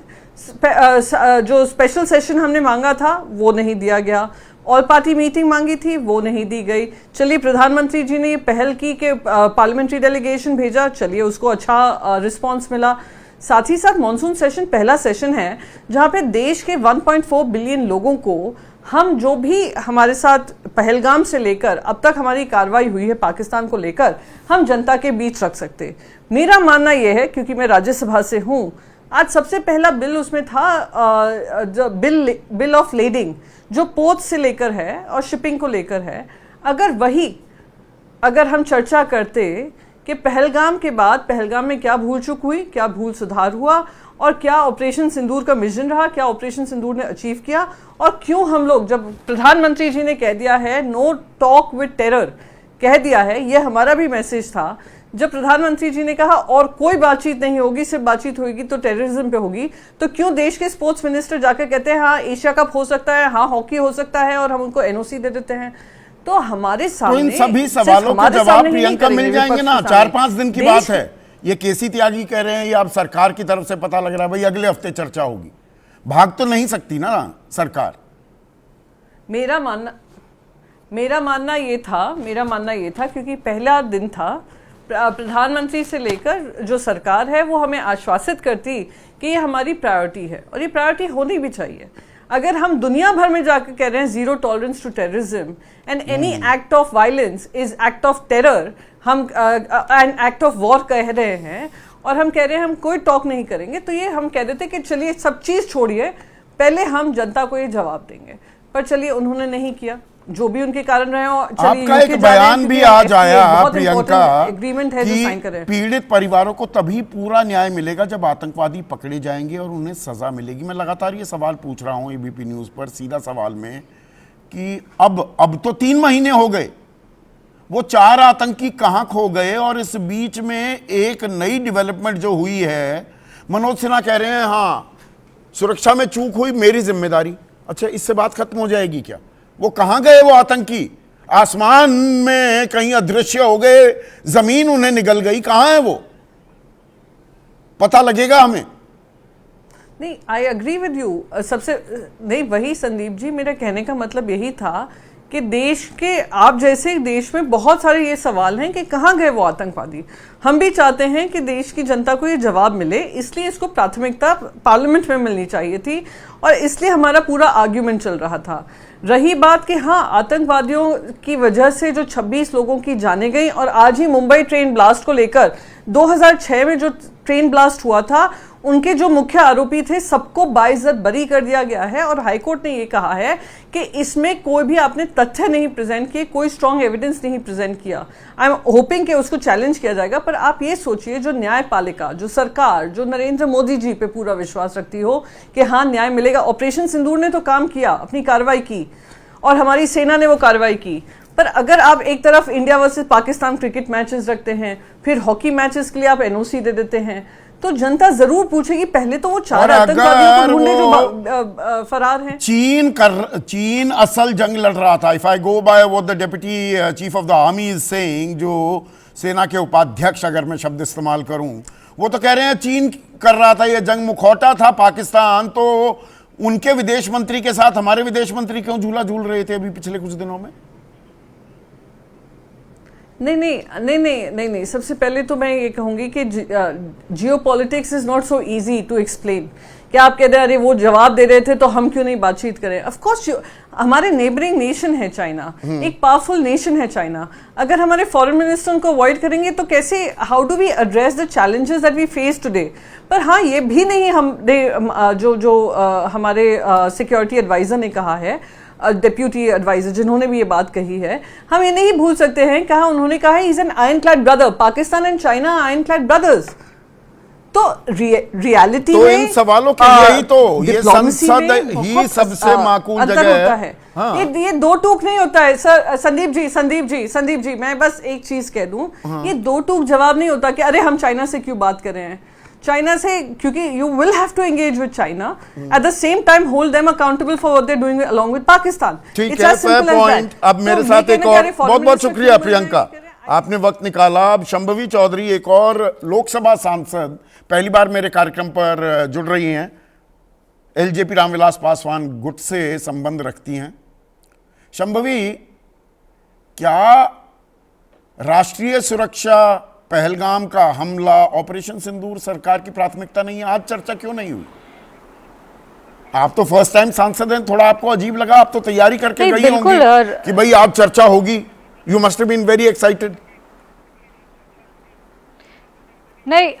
जो स्पेशल सेशन हमने मांगा था वो नहीं दिया गया, ऑल पार्टी मीटिंग मांगी थी वो नहीं दी गई। चलिए, प्रधानमंत्री जी ने ये पहल की कि पार्लियामेंट्री डेलीगेशन भेजा, चलिए उसको अच्छा रिस्पांस मिला। साथ ही साथ मॉनसून सेशन पहला सेशन है जहाँ पे देश के 1.4 बिलियन लोगों को हम जो भी हमारे साथ पहलगाम से लेकर अब तक हमारी कार्रवाई हुई है पाकिस्तान को लेकर, हम जनता के बीच रख सकते। मेरा मानना यह है, क्योंकि मैं राज्यसभा से हूँ, आज सबसे पहला बिल उसमें था जो बिल ऑफ लेडिंग, जो पोर्ट से लेकर है और शिपिंग को लेकर है। अगर हम चर्चा करते कि पहलगाम के बाद पहलगाम में क्या भूल चूक हुई, क्या भूल सुधार हुआ और क्या ऑपरेशन सिंदूर का मिशन रहा, क्या ऑपरेशन सिंदूर ने अचीव किया, और क्यों हम लोग, जब प्रधानमंत्री जी ने कह दिया है नो टॉक विद टेरर, कह दिया है, ये हमारा भी मैसेज था। जब प्रधानमंत्री जी ने कहा और कोई बातचीत नहीं होगी, सिर्फ बातचीत होगी तो टेररिज्म पे होगी, तो क्यों देश के स्पोर्ट्स मिनिस्टर जाकर कहते हैं हाँ एशिया कप हो सकता है, हाँ हॉकी हो सकता है, और हम उनको एनओसी दे देते हैं। तो हमारे सामने, तो इन सभी सवालों के जवाब प्रियंका मिल जाएंगे ना। 4-5 दिन की बात है। ये केसी त्यागी कह रहे हैं, ये अब सरकार की तरफ से पता लग रहा है भाई अगले हफ्ते चर्चा होगी। भाग तो नहीं सकती ना सरकार। मेरा मानना ये था क्योंकि पहला दिन था, प्रधानमंत्री से लेकर जो सरकार है वो हमें आश्वासित करती कि ये हमारी प्रायोरिटी है और ये प्रायोरिटी होनी भी चाहिए। अगर हम दुनिया भर में जाकर कह रहे हैं zero tolerance to terrorism and any act of violence is act of terror, हम एक्ट ऑफ वॉर कह रहे हैं और हम कह रहे हैं हम कोई टॉक नहीं करेंगे, तो ये हम कह देते कि चलिए सब चीज़ छोड़िए, पहले हम जनता को ये जवाब देंगे। पर चलिए उन्होंने नहीं किया, जो भी उनके कारण रहे हो। आपका एक बयान भी आज आया प्रियंका एग्रीमेंट है जो साइन करे, पीड़ित परिवारों को तभी पूरा न्याय मिलेगा जब आतंकवादी पकड़े जाएंगे और उन्हें सजा मिलेगी। मैं लगातार ये सवाल पूछ रहा हूं एबीपी न्यूज पर सीधा सवाल में कि अब तो 3 महीने हो गए, वो 4 आतंकी कहां खो गए? और इस बीच में एक नई डेवलपमेंट जो हुई है, मनोज सिन्हा कह रहे हैं हाँ सुरक्षा में चूक हुई, मेरी जिम्मेदारी। अच्छा, इससे बात खत्म हो जाएगी क्या? वो कहां गए वो आतंकी? आसमान में कहीं अदृश्य हो गए, जमीन उन्हें निगल गई, कहां है वो? पता लगेगा हमें। नहीं, आई एग्री विद यू। सबसे नहीं, वही संदीप जी, मेरा कहने का मतलब यही था कि देश के आप जैसे देश में बहुत सारे ये सवाल हैं कि कहाँ गए वो आतंकवादी। हम भी चाहते हैं कि देश की जनता को ये जवाब मिले, इसलिए इसको प्राथमिकता पार्लियामेंट में मिलनी चाहिए थी और इसलिए हमारा पूरा आर्ग्यूमेंट चल रहा था। रही बात कि हाँ, आतंकवादियों की वजह से जो 26 लोगों की जानें गई, और आज ही मुंबई ट्रेन ब्लास्ट को लेकर 2006 में जो ट्रेन ब्लास्ट हुआ था, उनके जो मुख्य आरोपी थे सबको बाइज्जत बरी कर दिया गया है और हाईकोर्ट ने ये कहा है कि इसमें कोई भी आपने तथ्य नहीं प्रेजेंट किए, कोई स्ट्रॉन्ग एविडेंस नहीं प्रेजेंट किया। आई एम होपिंग कि उसको चैलेंज किया जाएगा। पर आप ये सोचिए, जो न्यायपालिका, जो सरकार, जो नरेंद्र मोदी जी पे पूरा विश्वास रखती हो कि हाँ न्याय मिलेगा। ऑपरेशन सिंदूर ने तो काम किया, अपनी कार्रवाई की और हमारी सेना ने वो कार्रवाई की। पर अगर आप एक तरफ India versus Pakistan cricket matches रखते हैं, फिर हॉकी मैचेस के लिए आप एनओसी दे देते हैं, तो जनता जरूर पूछेगी पहले तो वो 4 और आतंकवादियों अगर को ढूंढे वो जो फरार हैं। चीन असल जंग लड़ रहा था। If I go by what the deputy chief of the army is saying, जो सेना के उपाध्यक्ष अगर मैं शब्द इस्तेमाल करूं, वो तो कह रहे हैं चीन कर रहा था ये जंग, मुखौटा था पाकिस्तान, तो उनके विदेश मंत्री के साथ हमारे विदेश मंत्री क्यों झूला झूल रहे थे अभी पिछले कुछ दिनों में? नहीं, सबसे पहले तो मैं ये कहूंगी कि geopolitics is not so easy to explain. क्या आप कह रहे हैं अरे वो जवाब दे रहे थे तो हम क्यों नहीं बातचीत करें? ऑफ कोर्स हमारे नेबरिंग नेशन है चाइना, एक पावरफुल नेशन है चाइना। अगर हमारे फॉरेन मिनिस्टर उनको अवॉइड करेंगे तो कैसे, how do we address the challenges that we face today? पर हाँ, ये भी नहीं हमने जो हमारे सिक्योरिटी एडवाइजर ने कहा है, डेप्यूटी एडवाइजर जिन्होंने भी ये बात कही है, हम ये नहीं भूल सकते हैं, कहा उन्होंने कहा है is an iron clad brother, Pakistan and China iron clad brothers. तो रियलिटी तो में इन सवालों के यही तो ये संसद ही सबसे माकूल जगह है। हाँ। ये दो टूक नहीं होता है सर। संदीप जी मैं बस एक चीज कह दूं, ये दो टूक जवाब नहीं होता कि अरे हम चाइना से क्यों बात कर रहे हैं। चाइना से, क्योंकि you will have to engage with China, at the same time hold them accountable for what they are doing along with Pakistan. ठीक है, फेयर पॉइंट। अब मेरे साथ एक और, बहुत बहुत शुक्रिया प्रियंका, आपने वक्त निकाला। अब शंभवी चौधरी, एक और लोकसभा सांसद, पहली बार मेरे कार्यक्रम पर जुड़ रही हैं, एलजेपी रामविलास पासवान गुट से संबंध रखती हैं। शंभवी, क्या राष्ट्रीय सुरक्षा, पहलगाम का हमला, ऑपरेशन सिंदूर सरकार की प्राथमिकता नहीं है? आज चर्चा क्यों नहीं हुई? आप तो फर्स्ट टाइम सांसद हैं, थोड़ा आपको अजीब लगा? आप तो तैयारी करके गई होंगी कि भाई आज चर्चा होगी। You must have been very excited. नहीं,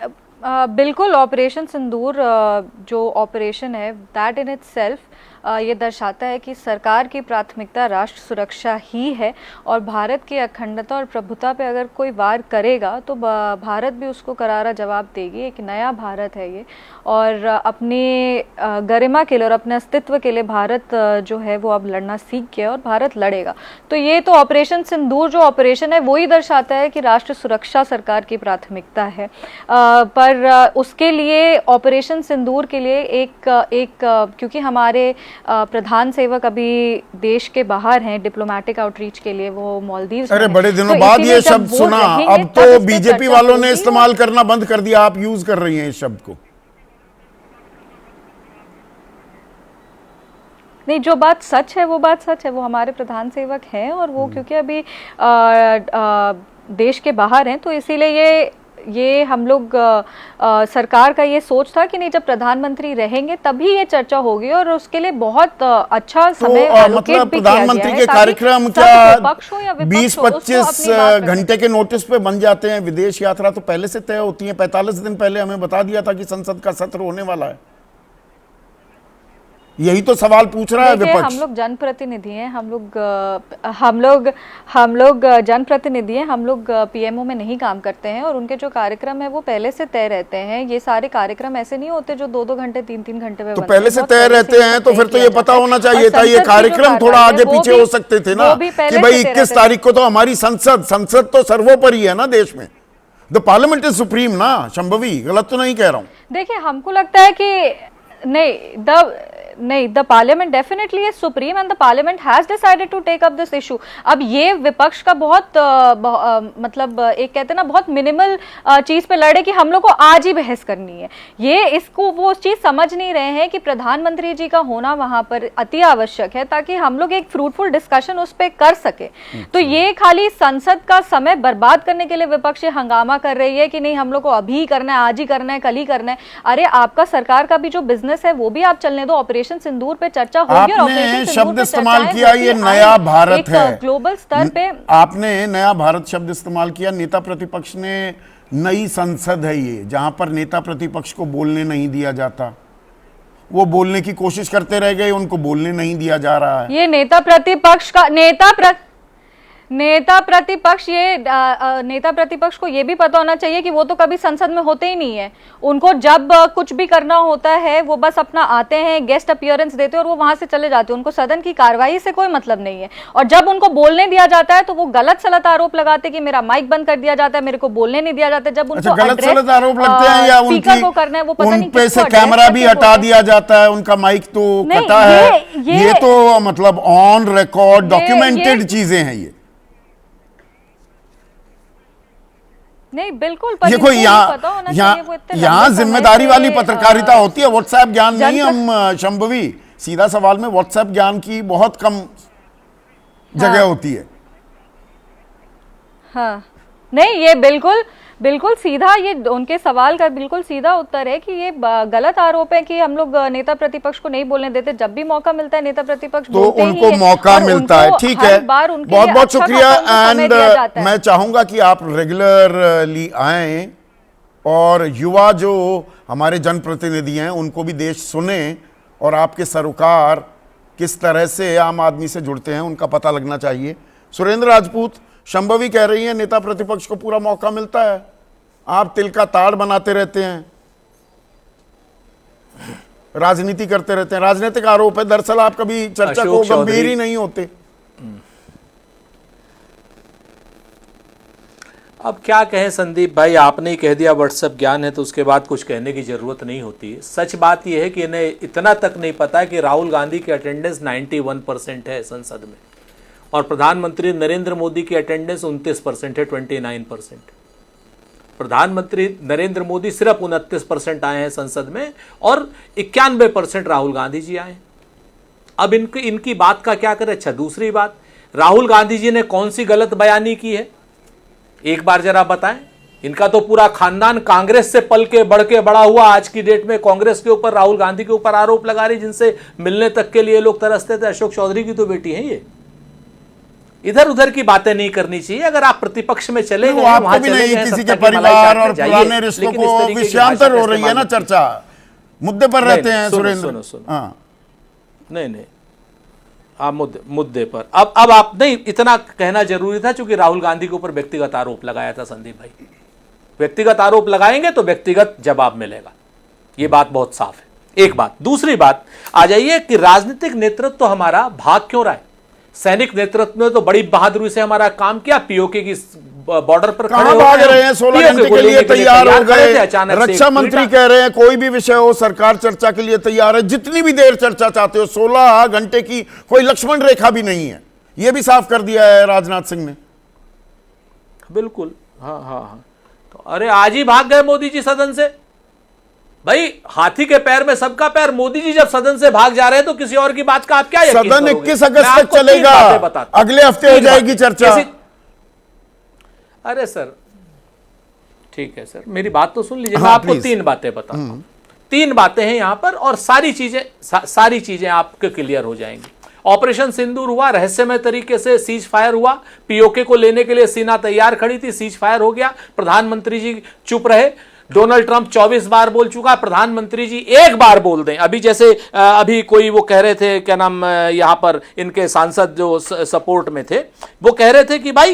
बिल्कुल ऑपरेशन सिंदूर जो ऑपरेशन है, दैट इन इटसेल्फ ये दर्शाता है कि सरकार की प्राथमिकता राष्ट्र सुरक्षा ही है, और भारत की अखंडता और प्रभुता पे अगर कोई वार करेगा तो भारत भी उसको करारा जवाब देगी। एक नया भारत है ये, और अपनी गरिमा के लिए और अपने अस्तित्व के लिए भारत जो है वो अब लड़ना सीख गया और भारत लड़ेगा। तो ये तो ऑपरेशन सिंदूर जो ऑपरेशन है वही दर्शाता है कि राष्ट्र सुरक्षा सरकार की प्राथमिकता है। पर उसके लिए ऑपरेशन सिंदूर के लिए एक क्योंकि हमारे प्रधान सेवक अभी देश के बाहर हैं डिप्लोमेटिक आउटरीच के लिए, वो मालदीव। अरे बड़े दिनों बाद ये शब्द सुना, अब तो बीजेपी वालों ने इस्तेमाल करना बंद कर दिया, आप यूज कर रही हैं इस शब्द को। नहीं, जो बात सच है वो बात सच है, वो हमारे प्रधान सेवक हैं, और वो क्योंकि अभी देश के बाहर हैं तो इसीलिए ये हम लोग सरकार का ये सोच था कि नहीं, जब प्रधानमंत्री रहेंगे तभी ये चर्चा होगी, और उसके लिए बहुत अच्छा समय एलोकेट भी किया गया है। प्रधानमंत्री के कार्यक्रम क्या 20-25 घंटे के नोटिस पे बन जाते हैं? विदेश यात्रा तो पहले से तय होती है, 45 दिन पहले हमें बता दिया था कि संसद का सत्र होने वाला है। यही तो सवाल पूछ रहा है विपक्ष। हम लोग जनप्रतिनिधि हैं, हम लोग जनप्रतिनिधि हैं, हम लोग पीएमओ में नहीं काम करते हैं, और उनके जो कार्यक्रम है वो पहले से तय रहते हैं। ये सारे कार्यक्रम ऐसे नहीं होते जो 2-2 घंटे 3-3 घंटे में तो पहले से तय रहते हैं, तो फिर तो ये पता होना चाहिए था, ये कार्यक्रम थोड़ा आगे पीछे हो सकते थे ना, कि भाई 21 तारीख को तो हमारी संसद तो सर्वोपरि है ना देश में। द पार्लियामेंट इज सुप्रीम ना शंभवी, गलत तो नहीं कह रहा हूं? देखिए, हमको लगता है कि नहीं, the parliament definitely is supreme and the parliament has decided to take up this issue। अब ये विपक्ष का बहुत मतलब एक कहते हैं ना, बहुत मिनिमल चीज पे लड़े कि हम लोग को आज ही बहस करनी है। ये इसको वो चीज समझ नहीं रहे हैं कि प्रधानमंत्री जी का होना वहां पर अति आवश्यक है, ताकि हम लोग एक फ्रूटफुल डिस्कशन उस पर कर सके। तो ये खाली संसद का समय बर्बाद करने के लिए विपक्ष हंगामा कर रही है कि नहीं, हम लोग को अभी करना है, आज ही करना है, कल ही करना है। अरे आपका सरकार का भी जो बिजनेस है वो भी आप चलने दो। ऑपरेशन सिंदूर पे चर्चा होगी, और आपने शब्द इस्तेमाल किया ये नया भारत है, ग्लोबल स्तर पे आपने नया भारत शब्द इस्तेमाल किया। नेता प्रतिपक्ष ने नई संसद है ये, जहां पर नेता प्रतिपक्ष को बोलने नहीं दिया जाता। वो बोलने की कोशिश करते रह गए, उनको बोलने नहीं दिया जा रहा है। ये नेता प्रतिपक्ष का नेता प्रतिपक्ष को ये भी पता होना चाहिए कि वो तो कभी संसद में होते ही नहीं है। उनको जब कुछ भी करना होता है वो बस अपना आते हैं, गेस्ट अपीयरेंस देते हैं और वो वहां से चले जाते हैं। उनको सदन की कार्रवाई से कोई मतलब नहीं है। और जब उनको बोलने दिया जाता है तो वो गलत सलत आरोप लगाते कि मेरा माइक बंद कर दिया जाता है, मेरे को बोलने नहीं दिया जाता। जब उनको गलत सलत आरोप लगते हैं या स्पीकर को करना है वो पता नहीं पे से कैमरा भी हटा दिया जाता है, उनका माइक तो कटा है। ये तो मतलब ऑन रिकॉर्ड डॉक्यूमेंटेड चीजें हैं ये। नहीं बिल्कुल, देखो यहाँ जिम्मेदारी वाली पत्रकारिता होती है, व्हाट्सएप ज्ञान नहीं। हम शंभवी सीधा सवाल में व्हाट्सएप ज्ञान की बहुत कम जगह होती है। हाँ नहीं, ये बिल्कुल सीधा, ये उनके सवाल का बिल्कुल सीधा उत्तर है कि ये गलत आरोप है कि हम लोग नेता प्रतिपक्ष को नहीं बोलने देते। जब भी मौका मिलता है नेता प्रतिपक्ष तो उनको मौका मिलता है। ठीक है, बहुत बहुत शुक्रिया। एंड मैं चाहूंगा कि आप रेगुलरली आएं और युवा जो हमारे जनप्रतिनिधि हैं उनको भी देश सुने और आपके सरोकार किस तरह से आम आदमी से जुड़ते हैं उनका पता लगना चाहिए। सुरेंद्र राजपूत, शंभवी कह रही है नेता प्रतिपक्ष को पूरा मौका मिलता है, आप तिल का ताड़ बनाते रहते हैं, राजनीति करते रहते हैं। राजनीतिक आरोप है, दरअसल आप कभी चर्चा को गंभीर ही नहीं होते। अब क्या कहें संदीप भाई, आपने ही कह दिया व्हाट्सएप ज्ञान है तो उसके बाद कुछ कहने की जरूरत नहीं होती है। सच बात यह है कि इन्हें इतना तक नहीं पता है कि राहुल गांधी की अटेंडेंस 91% है संसद में और प्रधानमंत्री नरेंद्र मोदी की अटेंडेंस 29% है, 29%। प्रधानमंत्री नरेंद्र मोदी सिर्फ 29% आए हैं संसद में और 91% राहुल गांधी जी आए। अब इनकी बात का क्या करें। अच्छा, दूसरी बात, राहुल गांधी जी ने कौन सी गलत बयानी की है एक बार जरा बताएं। इनका तो पूरा खानदान कांग्रेस से पल के बढ़ के बड़ा हुआ, आज की डेट में कांग्रेस के ऊपर, राहुल गांधी के ऊपर आरोप लगा रही, जिनसे मिलने तक के लिए लोग तरसते थे। अशोक चौधरी की तो बेटी है ये। इधर उधर की बातें नहीं करनी चाहिए। अगर आप प्रतिपक्ष में चले गए, वहां चले गए, किसी के परिवार और पुराने रिश्तों को विषयांतर हो रही है ना चर्चा, मुद्दे पर रहते हैं सुरेंद्र। नहीं आप मुद्दे पर अब आप नहीं, इतना कहना जरूरी था क्योंकि राहुल गांधी के ऊपर व्यक्तिगत आरोप लगाया था संदीप भाई। व्यक्तिगत आरोप लगाएंगे तो व्यक्तिगत जवाब मिलेगा, ये बात बहुत साफ है। एक बात। दूसरी बात आ जाइए कि राजनीतिक नेतृत्व तो हमारा भाग क्यों रहा है। सैनिक नेतृत्व ने तो बड़ी बहादुरी से हमारा काम किया। पीओके की बॉर्डर पर कहां भाग रहे हैं, 16 घंटे के लिए तैयार हो गए। रक्षा मंत्री कह रहे हैं कोई भी विषय हो सरकार चर्चा के लिए तैयार है, जितनी भी देर चर्चा चाहते हो। 16 घंटे की कोई लक्ष्मण रेखा भी नहीं है, यह भी साफ कर दिया है राजनाथ सिंह ने। बिल्कुल, हाँ। तो अरे आज ही भाग गए मोदी जी सदन से। भाई हाथी के पैर में सबका पैर। मोदी जी जब सदन से भाग जा रहे हैं तो किसी और की बात का आप क्या यकीन करोगे? सदन 21 अगस्त तक चलेगा, अगले हफ्ते हो जाएगी चर्चा। अरे सर ठीक है सर, मेरी बात तो सुन लीजिए। मैं आपको 3 बातें बताता हूं। 3 बातें हैं यहां पर और सारी चीजें आपके क्लियर हो जाएंगी। ऑपरेशन सिंदूर हुआ, रहस्यमय तरीके से सीज फायर हुआ, पीओके को लेने के लिए सेना तैयार खड़ी थी, सीज फायर हो गया, प्रधानमंत्री जी चुप रहे। डोनाल्ड ट्रंप 24 बार बोल चुका, प्रधानमंत्री जी एक बार बोल दें। अभी जैसे अभी कोई वो कह रहे थे, क्या नाम, यहां पर इनके सांसद जो सपोर्ट में थे, वो कह रहे थे कि भाई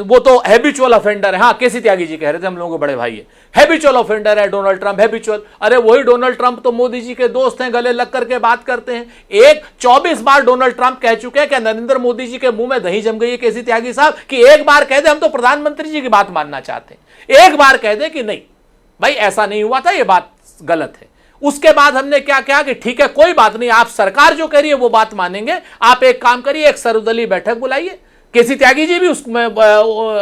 वो तो हैबिचुअल ऑफेंडर है। हाँ, केसी त्यागी जी कह रहे थे, हम लोगों के बड़े भाई है, हैबिचुअल ऑफेंडर है डोनाल्ड ट्रंप, हैबिचुअल। अरे वही डोनाल्ड ट्रंप तो मोदी जी के दोस्त हैं, गले लग करके बात करते हैं। 24 बार डोनाल्ड ट्रंप कह चुके हैं कि नरेंद्र मोदी जी के मुंह में दही जम गई है केसी त्यागी साहब, कि एक बार कह दे हम तो प्रधानमंत्री जी की बात मानना चाहते हैं। एक बार कह दे कि नहीं भाई ऐसा नहीं हुआ था, ये बात गलत है। उसके बाद हमने क्या किया कि ठीक है कोई बात नहीं, आप सरकार जो कह रही है वो बात मानेंगे। आप एक काम करिए, एक सर्वदलीय बैठक बुलाइए। केसी त्यागी जी भी उसमें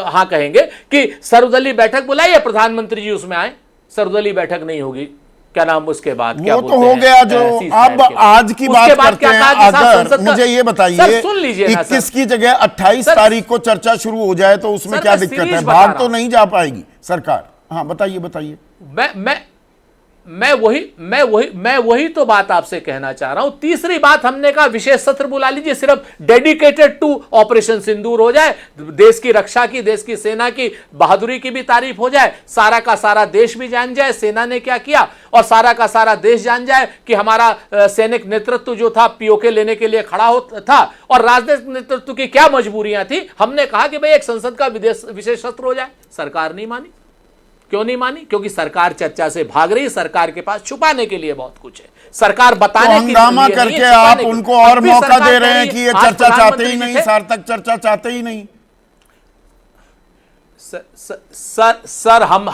हाँ कहेंगे कि सर्वदलीय बैठक बुलाइए, प्रधानमंत्री जी उसमें आए। सर्वदलीय बैठक नहीं होगी, क्या नाम उसके बाद क्या वो तो हो गया जो अब आज की बात करते हैं। अगर मुझे ये बताइए, सुन लीजिए 21 की जगह 28 तारीख को चर्चा शुरू हो जाए तो उसमें क्या दिक्कत है? भाग तो नहीं जा पाएगी सरकार। हाँ बताइए। मैं वही तो बात आपसे कहना चाह रहा हूं। तीसरी बात, हमने कहा विशेष सत्र बुला लीजिए, सिर्फ डेडिकेटेड टू ऑपरेशन सिंदूर हो जाए, देश की रक्षा की, देश की सेना की बहादुरी की भी तारीफ हो जाए, सारा का सारा देश भी जान जाए सेना ने क्या किया, और सारा का सारा देश जान जाए कि हमारा सैनिक नेतृत्व जो था पीओके लेने के लिए खड़ा था, और राजनीतिक नेतृत्व की क्या मजबूरियां थी। हमने कहा कि भाई एक संसद का विशेष सत्र हो जाए, सरकार नहीं मानी। क्यों नहीं मानी? क्योंकि सरकार चर्चा से भाग रही, सरकार के पास छुपाने के लिए बहुत कुछ है, सरकार बताने तो हंगामा करके आप उनको और मौका दे रहे हैं कि ये चर्चा चाहते ही नहीं, सार्थक चर्चा चाहते ही नहीं। सर हम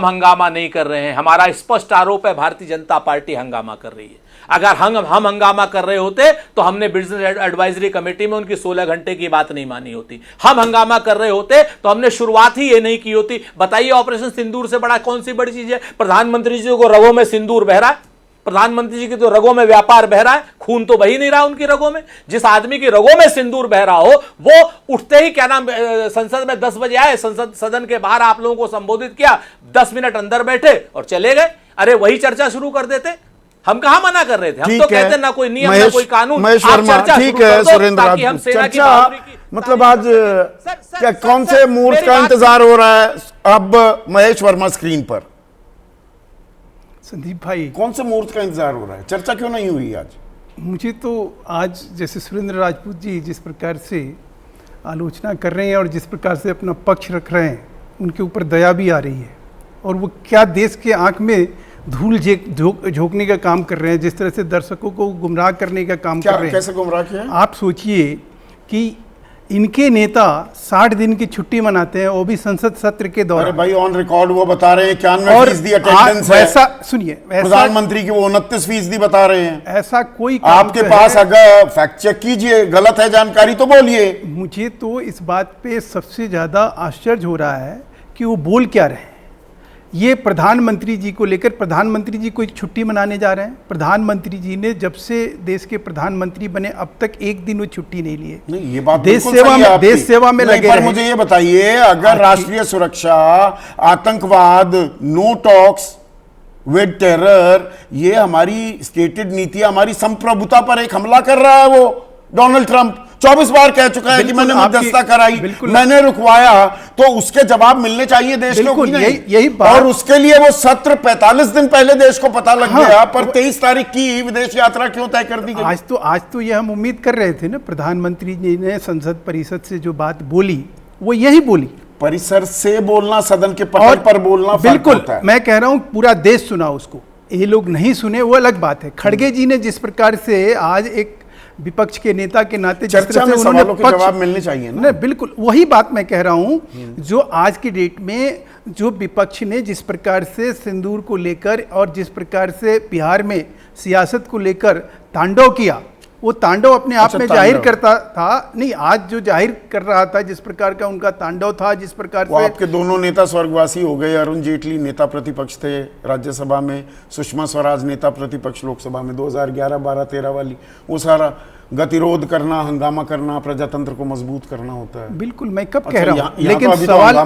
हंगामा नहीं कर रहे हैं, हमारा स्पष्ट आरोप है भारतीय जनता पार्टी हंगामा कर रही है। अगर हम हंगामा कर रहे होते तो हमने बिजनेस एडवाइजरी कमेटी में उनकी 16 घंटे की बात नहीं मानी होती। हम हंगामा कर रहे होते तो हमने शुरुआत ही ये नहीं की होती। बताइए ऑपरेशन सिंदूर से बड़ा कौन सी बड़ी चीज है? प्रधानमंत्री जी को रगों में सिंदूर बह रहा है, प्रधानमंत्री जी के तो रगों में व्यापार बह रहा है, खून तो बही नहीं रहा उनकी रगों में। जिस आदमी की रगों में सिंदूर बह रहा हो वो उठते ही क्या नाम, संसद में 10 बजे आए, संसद सदन के बाहर आप लोगों को संबोधित किया, 10 मिनट अंदर बैठे और चले गए। अरे वही चर्चा शुरू कर देते। हम कहाँ मना कर रहे थे? हम तो कहते ना कोई नियम ना कोई कानून, आप चर्चा ठीक है सुरेंद्र, हम चर्चा मतलब आज क्या कौन से मुहूर्त का इंतजार हो रहा है? अब महेश वर्मा स्क्रीन पर, संदीप भाई कौन से मुहूर्त का इंतजार हो रहा है? चर्चा क्यों नहीं हुई आज? मुझे तो आज जैसे सुरेंद्र राजपूत जी जिस प्रकार से आलोचना कर रहे हैं और जिस प्रकार से अपना पक्ष रख रहे हैं, उनके ऊपर दया भी आ रही है, और वो क्या देश के आंख में धूल झोंकने का काम कर रहे हैं, जिस तरह से दर्शकों को गुमराह करने का काम कर रहे हैं। कैसे गुमराह किया? आप सोचिए कि इनके नेता 60 दिन की छुट्टी मनाते हैं, वो भी संसद सत्र के दौरान। अरे भाई ऑन रिकॉर्ड वो बता रहे हैं 91% अटेंडेंस है। वैसा सुनिए, प्रधानमंत्री की वो 29% बता रहे हैं। ऐसा कोई आपके पास अगर फैक्ट चेक कीजिए, गलत है जानकारी तो बोलिए। मुझे तो इस बात पे सबसे ज्यादा आश्चर्य हो रहा है कि वो बोल क्या रहे हैं। ये प्रधानमंत्री जी को लेकर, प्रधानमंत्री जी कोई छुट्टी मनाने जा रहे हैं? प्रधानमंत्री जी ने जब से देश के प्रधानमंत्री बने अब तक एक दिन वो छुट्टी नहीं लिए। नहीं, ये बात देश सेवा में लगे रहे। मुझे ये बताइए, अगर राष्ट्रीय सुरक्षा, आतंकवाद, नो टॉक्स विद टेरर, ये हमारी स्टेटेड नीति, हमारी संप्रभुता पर एक हमला कर रहा है, वो डोनाल्ड ट्रंप 24 बार कह चुका है कि मैंने मध्यस्थता कराई, मैंने रुकवाया, तो उसके जवाब मिलने चाहिए देश को। यही बात, और उसके लिए वो सत्र 45 दिन पहले देश को पता लग गया, पर 23 तारीख की विदेश यात्रा क्यों तय कर दी गई? आज तो ये हम उम्मीद कर रहे थे ना, प्रधानमंत्री जी ने संसद परिषद से जो बात बोली वो यही बोली। परिसर से बोलना, सदन के पटल पर बोलना, बिल्कुल मैं कह रहा हूं पूरा देश सुना उसको, ये लोग नहीं सुने वो अलग बात है। खड़गे जी ने जिस प्रकार से आज एक विपक्ष के नेता के नाते चर्चा में सवालों के जवाब मिलने चाहिए ना? बिल्कुल वही बात मैं कह रहा हूं। जो आज की डेट में जो विपक्ष ने जिस प्रकार से सिंदूर को लेकर और जिस प्रकार से बिहार में सियासत को लेकर तांडव किया, वो तांडव अपने आप में जाहिर करता था। नहीं, आज जो जाहिर कर रहा था, जिस प्रकार का उनका तांडव था, जिस प्रकार से आपके दोनों नेता स्वर्गवासी हो गए। अरुण जेटली नेता प्रतिपक्ष थे राज्यसभा में, सुषमा स्वराज नेता प्रतिपक्ष लोकसभा में 2011, 12, 13 वाली, वो सारा गतिरोध करना, हंगामा करना, प्रजातंत्र को मजबूत करना होता है। बिल्कुल, मैं कब कह रहा हूं, लेकिन तो सवाल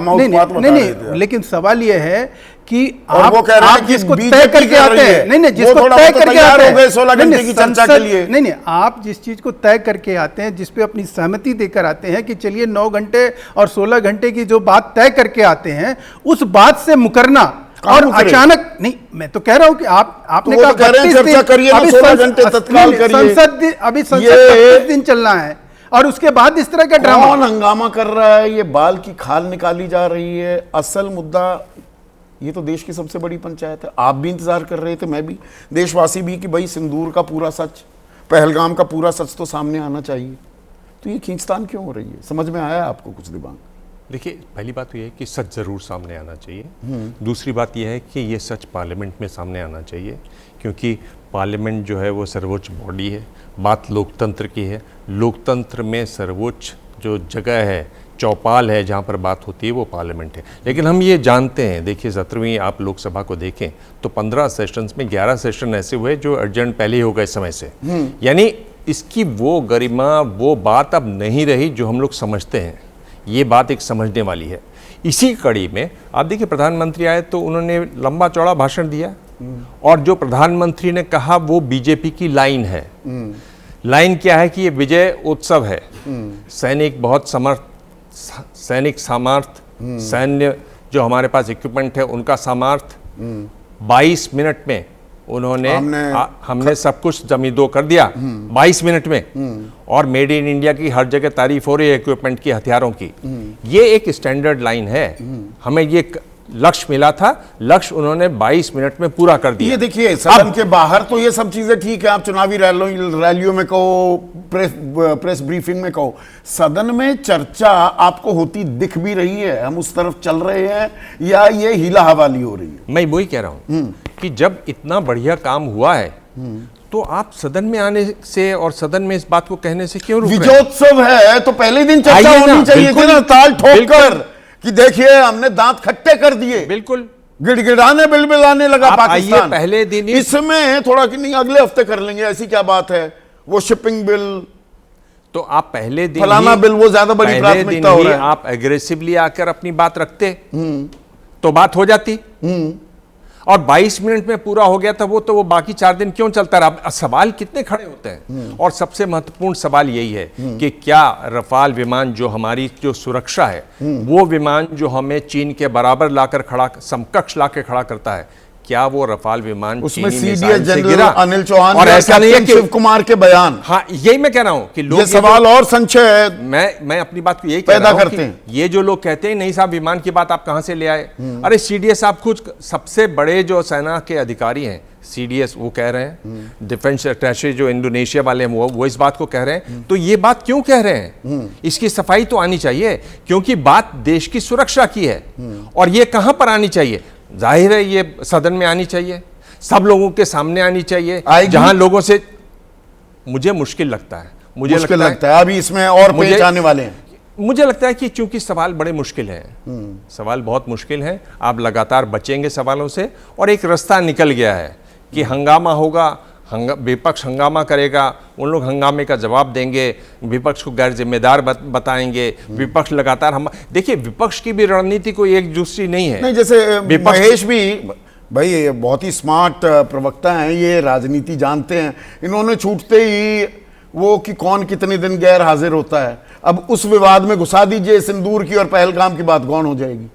नहीं, लेकिन सवाल यह है कि आप जिसको तय करके आते हैं, नहीं जिसको तय करके आते हैं 16 घंटे की चर्चा के लिए, नहीं आप जिस चीज को तय करके आते हैं, जिसपे अपनी सहमति देकर आते हैं कि चलिए 9 घंटे और 16 घंटे की जो बात तय करके आते हैं, उस बात से मुकरना और अचानक नहीं, मैं तो कह रहा हूं कि आपने कहा चर्चा करिए, 16 घंटे तत्काल करिए। अभी संसद 25 दिन चलना है और उसके बाद इस तरह का ड्रामा। कौन हंगामा कर रहा है? ये बाल की खाल निकाली जा रही है। असल मुद्दा ये तो देश की सबसे बड़ी पंचायत है। आप भी इंतजार कर रहे थे, मैं भी, देशवासी भी, कि भाई सिंदूर का पूरा सच, पहलगाम का पूरा सच तो सामने आना चाहिए। तो ये खींचतान क्यों हो रही है? समझ में आया आपको कुछ दिमाग? देखिए, पहली बात तो यह है कि सच ज़रूर सामने आना चाहिए। दूसरी बात यह है कि ये सच पार्लियामेंट में सामने आना चाहिए, क्योंकि पार्लियामेंट जो है वो सर्वोच्च बॉडी है। बात लोकतंत्र की है, लोकतंत्र में सर्वोच्च जो जगह है, चौपाल है जहाँ पर बात होती है, वो पार्लियामेंट है। लेकिन हम ये जानते हैं, देखिए 17वीं आप लोकसभा को देखें तो 15 सेशंस में 11 सेशन ऐसे हुए जो अर्जेंट पहले ही हो गए समय से। यानी इसकी वो गरिमा, वो बात अब नहीं रही जो हम लोग समझते हैं। ये बात एक समझने वाली है। इसी कड़ी में आप देखिए, प्रधानमंत्री आए तो उन्होंने लंबा चौड़ा भाषण दिया, और जो प्रधानमंत्री ने कहा वो बीजेपी की लाइन है। लाइन क्या है कि ये विजय उत्सव है, सैनिक बहुत सैनिक सामर्थ्य, सैन्य जो हमारे पास इक्विपमेंट है उनका सामर्थ्य, 22 मिनट में उन्होंने हमने सब कुछ जमींदो कर दिया 22 मिनट में। और मेड इन इंडिया की हर जगह तारीफ हो रही है इक्विपमेंट की, हथियारों की। ये एक स्टैंडर्ड लाइन है, हमें ये लक्ष्य मिला था, लक्ष्य उन्होंने 22 मिनट में पूरा कर दिया। ये देखिए सदन के बाहर तो ये सब चीजें ठीक है, आप चुनावी रैलियों में कहो, प्रेस ब्रीफिंग में कहो, सदन में चर्चा आपको होती दिख भी रही है? हम उस तरफ चल रहे हैं या ये हीला हवाली हो रही है? मैं वही कह रहा हूं कि जब इतना बढ़िया काम हुआ है तो आप सदन में आने से और सदन में इस बात को कहने से क्यों रुक रहे हैं? विजयोत्सव है तो पहले दिन चर्चा होनी चाहिए थी ना, ताल ठोककर कि देखिए हमने दांत खट्टे कर दिए। बिल्कुल, गिड़गिड़ाने बिलबिलाने लगा पाकिस्तान। पहले दिन इसमें थोड़ा कि नहीं अगले हफ्ते कर लेंगे, ऐसी क्या बात है? वो शिपिंग बिल तो आप पहले दिन फलाना बिल वो ज्यादा बड़ी प्राथमिकता हो रहा है। आप एग्रेसिवली आकर अपनी बात रखते तो बात हो जाती। और 22 मिनट में पूरा हो गया था वो, तो वो बाकी 4 दिन क्यों चलता रहा? सवाल कितने खड़े होते हैं। और सबसे महत्वपूर्ण सवाल यही है कि क्या रफाल विमान जो हमारी जो सुरक्षा है, वो विमान जो हमें चीन के बराबर लाकर खड़ा, समकक्ष लाकर खड़ा करता है, क्या वो रफाल विमान उसमें चीनी सीडीएस मिसाइल से जनरल गिरा? अनिल चौहान और ऐसा नहीं है कि शिव कुमार के बयान, हाँ यही मैं कह रहा हूं कि लोग ये सवाल और संशय मैं अपनी बात को यही कह पैदा रहा हूं करते कि हैं। ये जो लोग कहते हैं नहीं साहब विमान की बात आप कहां से ले आए? अरे सीडीएस आप खुद सबसे बड़े जो सेना के अधिकारी हैं सीडीएस वो कह रहे हैं, डिफेंस अटैचे जो इंडोनेशिया वाले हैं वो इस बात को कह रहे हैं। तो ये बात क्यों कह रहे हैं? इसकी सफाई तो आनी चाहिए, क्योंकि बात देश की सुरक्षा की है। और ये कहां पर आनी चाहिए? जाहिर है ये सदन में आनी चाहिए, सब लोगों के सामने आनी चाहिए, जहां लोगों से मुझे मुश्किल लगता है, मुझे लगता है अभी इसमें और पेच आने वाले हैं। मुझे लगता है कि चूंकि सवाल बड़े मुश्किल हैं, सवाल बहुत मुश्किल हैं, आप लगातार बचेंगे सवालों से और एक रास्ता निकल गया है कि हंगामा होगा, विपक्ष हंगामा करेगा, उन लोग हंगामे का जवाब देंगे, विपक्ष को गैर जिम्मेदार बताएंगे, विपक्ष लगातार हम देखिए विपक्ष की भी रणनीति कोई एक दूसरी नहीं है। नहीं, जैसे महेश भी भाई ये बहुत ही स्मार्ट प्रवक्ता हैं, ये राजनीति जानते हैं, इन्होंने छूटते ही वो कि कौन कितने दिन गैर हाजिर होता है, अब उस विवाद में घुसा दीजिए सिंदूर की और पहलगाम की बात गौण हो जाएगी।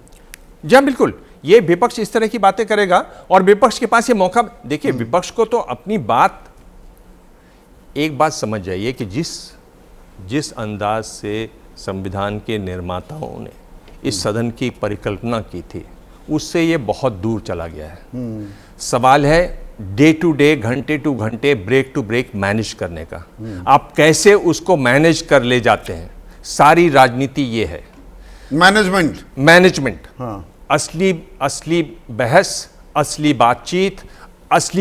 जी बिल्कुल, ये विपक्ष इस तरह की बातें करेगा और विपक्ष के पास ये मौका, देखिए विपक्ष को तो अपनी बात, एक बात समझ जाइए कि जिस अंदाज से संविधान के निर्माताओं ने इस सदन की परिकल्पना की थी उससे ये बहुत दूर चला गया है। सवाल है डे टू डे, घंटे टू घंटे, ब्रेक टू ब्रेक मैनेज करने का। आप कैसे उसको मैनेज कर ले जाते हैं, सारी राजनीति ये है। मैनेजमेंट हाँ। असली बहस, असली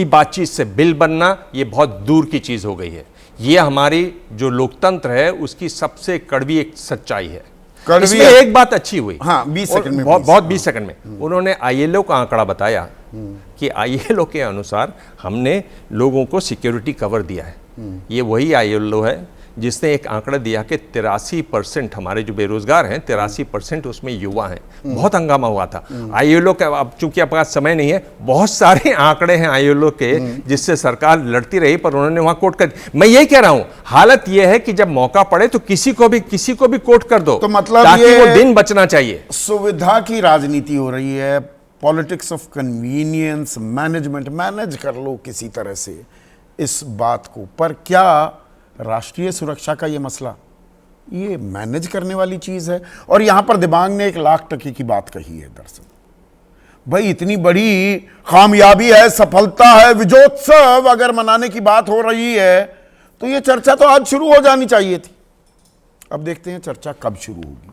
बातचीत से बिल बनना ये बहुत दूर की चीज हो गई है। ये हमारी जो लोकतंत्र है उसकी सबसे कड़वी एक सच्चाई है। इसमें एक बात अच्छी हुई, हाँ 20 सेकंड में, बहुत 20 सेकंड में उन्होंने आईएलओ का आंकड़ा बताया कि आईएलओ के अनुसार हमने लोगों को सिक्योरिटी कवर दिया है। ये वही आईएलओ है जिसने एक आंकड़ा दिया कि 83% हमारे जो बेरोजगार हैं 83% उसमें युवा हैं। बहुत हंगामा हुआ था आईएलओ का। अब चूंकि आपके पास समय नहीं है, बहुत सारे आंकड़े हैं आईएलओ के जिससे सरकार लड़ती रही, पर उन्होंने वहां कोट कर। मैं यही कह रहा हूं, हालत यह है कि जब मौका पड़े तो किसी को भी कोट कर दो, तो मतलब ताकि वो दिन बचना चाहिए। सुविधा की राजनीति हो रही है, politics of convenience, management, manage कर लो किसी तरह से इस बात को। पर क्या राष्ट्रीय सुरक्षा का ये मसला ये मैनेज करने वाली चीज है? और यहां पर दिबांग ने 1,00,000 की बात कही है। दरअसल भाई इतनी बड़ी कामयाबी है, सफलता है, विजयोत्सव अगर मनाने की बात हो रही है तो ये चर्चा तो आज शुरू हो जानी चाहिए थी। अब देखते हैं चर्चा कब शुरू होगी।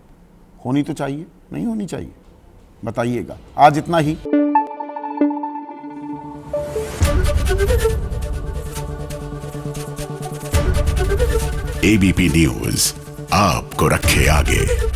होनी तो चाहिए, नहीं होनी चाहिए, बताइएगा। आज इतना ही। एबीपी न्यूज आपको रखे आगे।